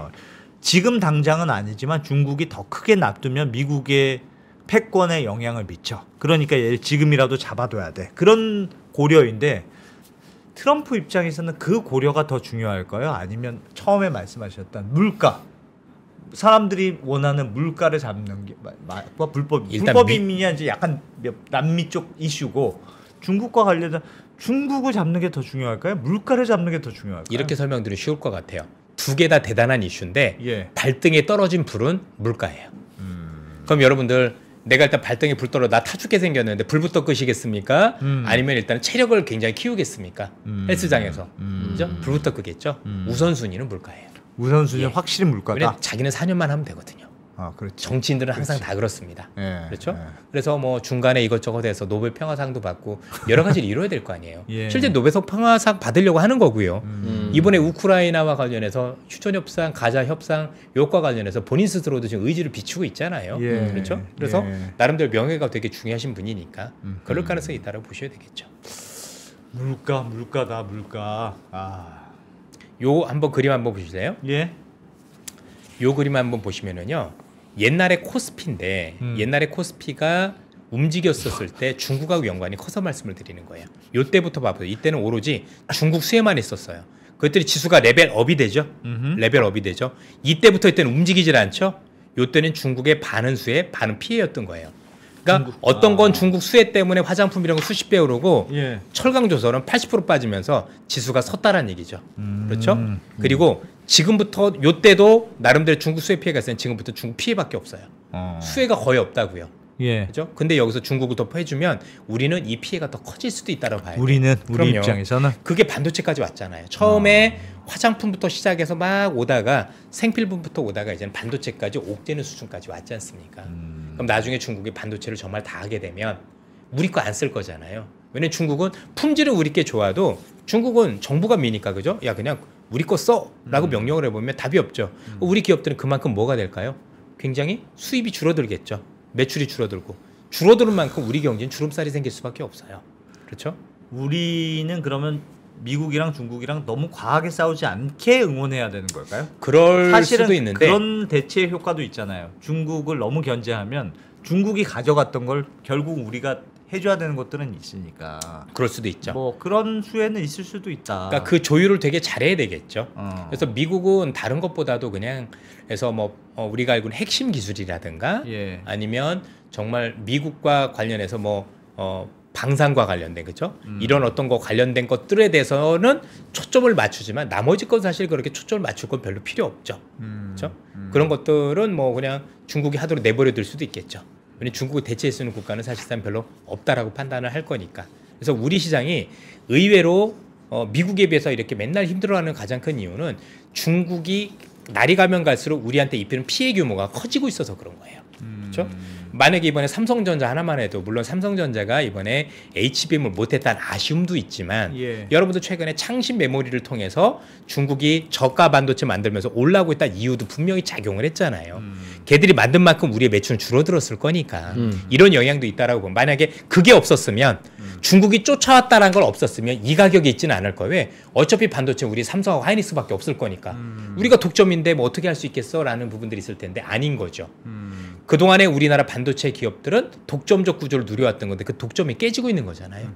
지금 당장은 아니지만 중국이 더 크게 놔두면 미국의 패권에 영향을 미쳐. 그러니까 얘를 지금이라도 잡아둬야 돼. 그런 고려인데 트럼프 입장에서는 그 고려가 더 중요할까요? 아니면 처음에 말씀하셨던 물가, 사람들이 원하는 물가를 잡는 게 불법이냐 이제 약간 남미 쪽 이슈고 중국과 관련된 중국을 잡는 게 더 중요할까요? 물가를 잡는 게 더 중요할까요? 이렇게 설명드리면 쉬울 것 같아요. 두 개 다 대단한 이슈인데 예. 발등에 떨어진 불은 물가예요. 그럼 여러분들 내가 일단 발등에 불 떨어 나 타죽게 생겼는데 불부터 끄시겠습니까? 아니면 일단 체력을 굉장히 키우겠습니까? 헬스장에서 그죠? 불부터 끄겠죠? 우선순위는 물가예요. 우선순위는 확실히 물가다. 왜냐면 자기는 4년만 하면 되거든요. 아, 그렇죠. 정치인들은 항상 다 그렇습니다. 예, 그렇죠? 예. 그래서 뭐 중간에 이것저것 해서 노벨 평화상도 받고 여러 가지를 이뤄야 될 거 아니에요. 예. 실제 노벨 평화상 받으려고 하는 거고요. 이번에 우크라이나와 관련해서 휴전 협상, 가자 협상 요과 관련해서 본인 스스로도 지금 의지를 비추고 있잖아요. 예. 그렇죠? 그래서 예. 나름대로 명예가 되게 중요하신 분이니까 그럴 가능성이 있다고 보셔야 되겠죠. 물가다. 요 한번 그림 한번 보실래요? 예. 요 그림 한번 보시면은요. 옛날에 코스피인데 옛날에 코스피가 움직였었을 때 중국하고 연관이 커서 말씀을 드리는 거예요. 요때부터 봐보세요. 이때는 오로지 중국 수혜만 있었어요. 그것들이 지수가 레벨업이 되죠. 레벨업이 되죠. 이때부터 이때는 움직이질 않죠. 요때는 중국의 반은 수혜, 반은 피해였던 거예요. 그러니까 어떤 건 중국 수혜 때문에 화장품 이런 거 수십 배 오르고 예. 철강 조선은 80% 빠지면서 지수가 섰다라는 얘기죠. 그렇죠? 그리고 지금부터 요때도 나름대로 중국 수혜 피해가 있으면 지금부터 중국 피해밖에 없어요. 수혜가 거의 없다고요. 예. 그렇죠? 근데 여기서 중국을 더 해주면 우리는 이 피해가 더 커질 수도 있다고 봐요. 우리 그럼요. 입장에서는 그게 반도체까지 왔잖아요. 처음에 화장품부터 시작해서 막 오다가 생필품부터 오다가 이제는 반도체까지 옥죄는 수준까지 왔지 않습니까? 그럼 나중에 중국이 반도체를 정말 다 하게 되면 우리 거 안 쓸 거잖아요. 왜냐면 중국은 품질은 우리 게 좋아도 중국은 정부가 미니까 그죠? 야 그냥 우리 거 써라고 명령을 해보면 답이 없죠. 우리 기업들은 그만큼 뭐가 될까요? 굉장히 수입이 줄어들겠죠. 매출이 줄어드는 만큼 우리 경제는 주름살이 생길 수밖에 없어요. 그렇죠? 우리는 그러면 미국이랑 중국이랑 너무 과하게 싸우지 않게 응원해야 되는 걸까요? 그럴 사실은 수도 있는데 그런 대체 효과도 있잖아요. 중국을 너무 견제하면 중국이 가져갔던 걸 결국 우리가 해줘야 되는 것들은 있으니까. 그럴 수도 있죠. 뭐 그런 수혜는 있을 수도 있다. 그러니까 그 조율을 되게 잘해야 되겠죠. 그래서 미국은 다른 것보다도 그냥 해서 뭐 우리가 알고 있는 핵심 기술이라든가 예. 아니면 정말 미국과 관련해서 뭐 방산과 관련된 그죠? 이런 어떤 거 관련된 것들에 대해서는 초점을 맞추지만 나머지 건 사실 그렇게 초점을 맞출 건 별로 필요 없죠. 그렇죠? 그런 것들은 뭐 그냥 중국이 하도록 내버려 둘 수도 있겠죠. 왜냐면 중국을 대체할 수 있는 국가는 사실상 별로 없다라고 판단을 할 거니까. 그래서 우리 시장이 의외로 미국에 비해서 이렇게 맨날 힘들어하는 가장 큰 이유는 중국이 날이 가면 갈수록 우리한테 입히는 피해 규모가 커지고 있어서 그런 거예요. 그렇죠? 만약에 이번에 삼성전자 하나만 해도 물론 삼성전자가 이번에 HBM을 못했다는 아쉬움도 있지만 예. 여러분도 최근에 창신 메모리를 통해서 중국이 저가 반도체 만들면서 올라오고 있다는 이유도 분명히 작용을 했잖아요. 걔들이 만든 만큼 우리의 매출은 줄어들었을 거니까 이런 영향도 있다라고 보면 만약에 그게 없었으면 중국이 쫓아왔다는 걸 없었으면 이 가격에 있지는 않을 거예요. 왜? 어차피 반도체 우리 삼성하고 하이닉스밖에 없을 거니까 우리가 독점인데 뭐 어떻게 할 수 있겠어? 라는 부분들이 있을 텐데 아닌 거죠. 그동안에 우리나라 반도체 기업들은 독점적 구조를 누려왔던 건데 그 독점이 깨지고 있는 거잖아요.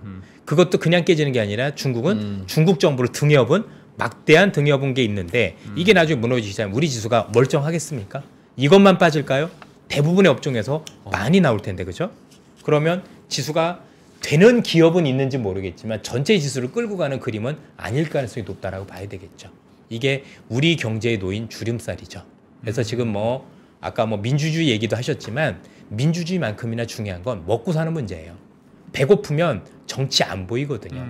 그것도 그냥 깨지는 게 아니라 중국은 중국 정부를 등에 업은 막대한 등에 업은 게 있는데 이게 나중에 무너지자면 우리 지수가 멀쩡하겠습니까? 이것만 빠질까요? 대부분의 업종에서 많이 나올 텐데 그죠? 그러면 지수가 되는 기업은 있는지 모르겠지만 전체 지수를 끌고 가는 그림은 아닐 가능성이 높다라고 봐야 되겠죠. 이게 우리 경제에 놓인 주름살이죠. 그래서 지금 뭐 아까 뭐 민주주의 얘기도 하셨지만 민주주의만큼이나 중요한 건 먹고 사는 문제예요. 배고프면 정치 안 보이거든요.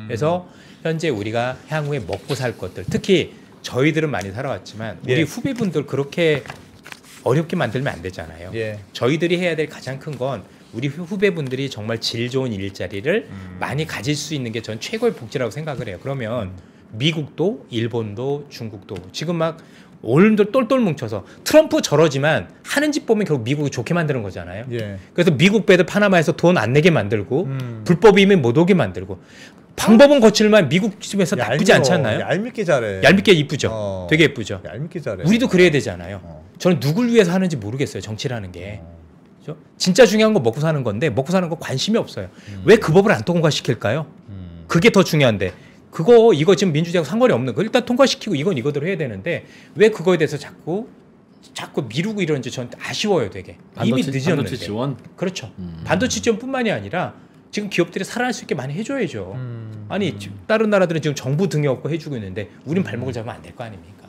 그래서 현재 우리가 향후에 먹고 살 것들 특히 저희들은 많이 살아왔지만 우리 예. 후배분들 그렇게 어렵게 만들면 안 되잖아요. 예. 저희들이 해야 될 가장 큰 건 우리 후배분들이 정말 질 좋은 일자리를 많이 가질 수 있는 게 전 최고의 복지라고 생각을 해요. 그러면 미국도 일본도 중국도 지금 막 오늘도 똘똘 뭉쳐서 트럼프 저러지만 하는 짓 보면 결국 미국이 좋게 만드는 거잖아요. 예. 그래서 미국 배들 파나마에서 돈 안 내게 만들고 불법이면 못 오게 만들고 방법은 거칠만 미국 집에서 나쁘지 않지 않나요? 얄밉게 잘해. 얄밉게 이쁘죠. 되게 예쁘죠. 얄밉게 잘해. 우리도 그래야 되잖아요. 저는 누굴 위해서 하는지 모르겠어요. 정치라는 게. 그렇죠? 진짜 중요한 건 먹고 사는 건데 먹고 사는 거 관심이 없어요. 왜 그 법을 안 통과시킬까요? 그게 더 중요한데 이거 지금 민주주의하고 상관이 없는 거 일단 통과시키고 이건 이거대로 해야 되는데 왜 그거에 대해서 자꾸 자꾸 미루고 이러는지 저는 아쉬워요, 되게. 이미 반도체 늦었는데. 지원. 그렇죠. 반도체 지원뿐만이 아니라 지금 기업들이 살아날 수 있게 많이 해줘야죠. 아니 다른 나라들은 지금 정부 등에 업고 해주고 있는데 우린 발목을 잡으면 안 될 거 아닙니까?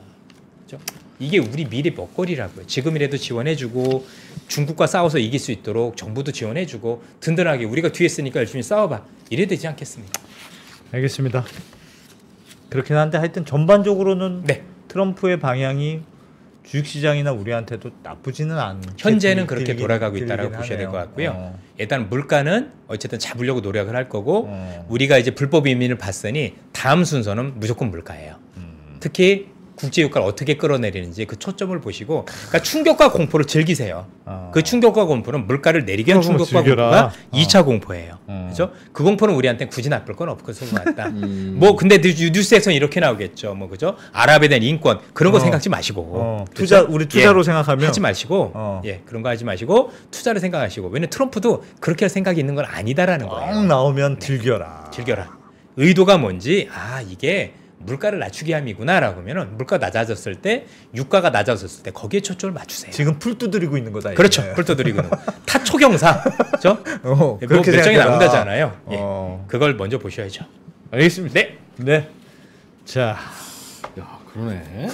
그렇죠? 이게 우리 미래 먹거리라고요. 지금이라도 지원해주고 중국과 싸워서 이길 수 있도록 정부도 지원해주고 든든하게 우리가 뒤에 있으니까 열심히 싸워봐. 이래야 되지 않겠습니까? 알겠습니다. 그렇긴 한데 하여튼 전반적으로는 네. 트럼프의 방향이 주식시장이나 우리한테도 나쁘지는 않은 현재는 그렇게 돌아가고 있다라고 보셔야 될 것 같고요. 일단 물가는 어쨌든 잡으려고 노력을 할 거고 우리가 이제 불법 이민을 봤으니 다음 순서는 무조건 물가예요. 특히 국제유가를 어떻게 끌어내리는지 그 초점을 보시고 그러니까 충격과 공포를 즐기세요. 그 충격과 공포는 물가를 내리게 하는 충격과 공포가 2차 공포예요. 그렇죠? 그 공포는 우리한테 굳이 나쁠 건 없을 것 같다. 뭐 근데 뉴스에서는 이렇게 나오겠죠. 뭐 그죠? 아랍에 대한 인권 그런 거 생각하지 마시고 투자 우리 투자로 예, 생각하면 하지 마시고 예 그런 거 하지 마시고 투자를 생각하시고 왜냐면 트럼프도 그렇게 할 생각이 있는 건 아니다라는 거예요. 나오면 즐겨라. 즐겨라. 의도가 뭔지 이게 물가를 낮추기 함이구나라고 하면은 물가 낮아졌을 때 유가가 낮아졌을 때 거기에 초점을 맞추세요. 지금 풀 두드리고 있는 거다. 그렇죠. 풀 두드리고 있는 거. 타초경사. 그렇죠? 그렇게 몇 장이 나온다잖아요. 예. 어. 그걸 먼저 보셔야죠. 알겠습니다. 네. 네. 자. 야, 그러네.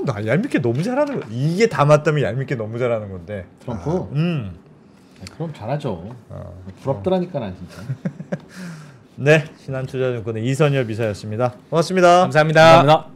나 얄밉게 너무 잘하는 거. 이게 다 맞다면 얄밉게 너무 잘하는 건데. 트럼프. 그럼 잘하죠. 부럽더라니까 난 진짜. 네, 신한투자증권의 이선엽 이사였습니다. 고맙습니다. 감사합니다. 감사합니다.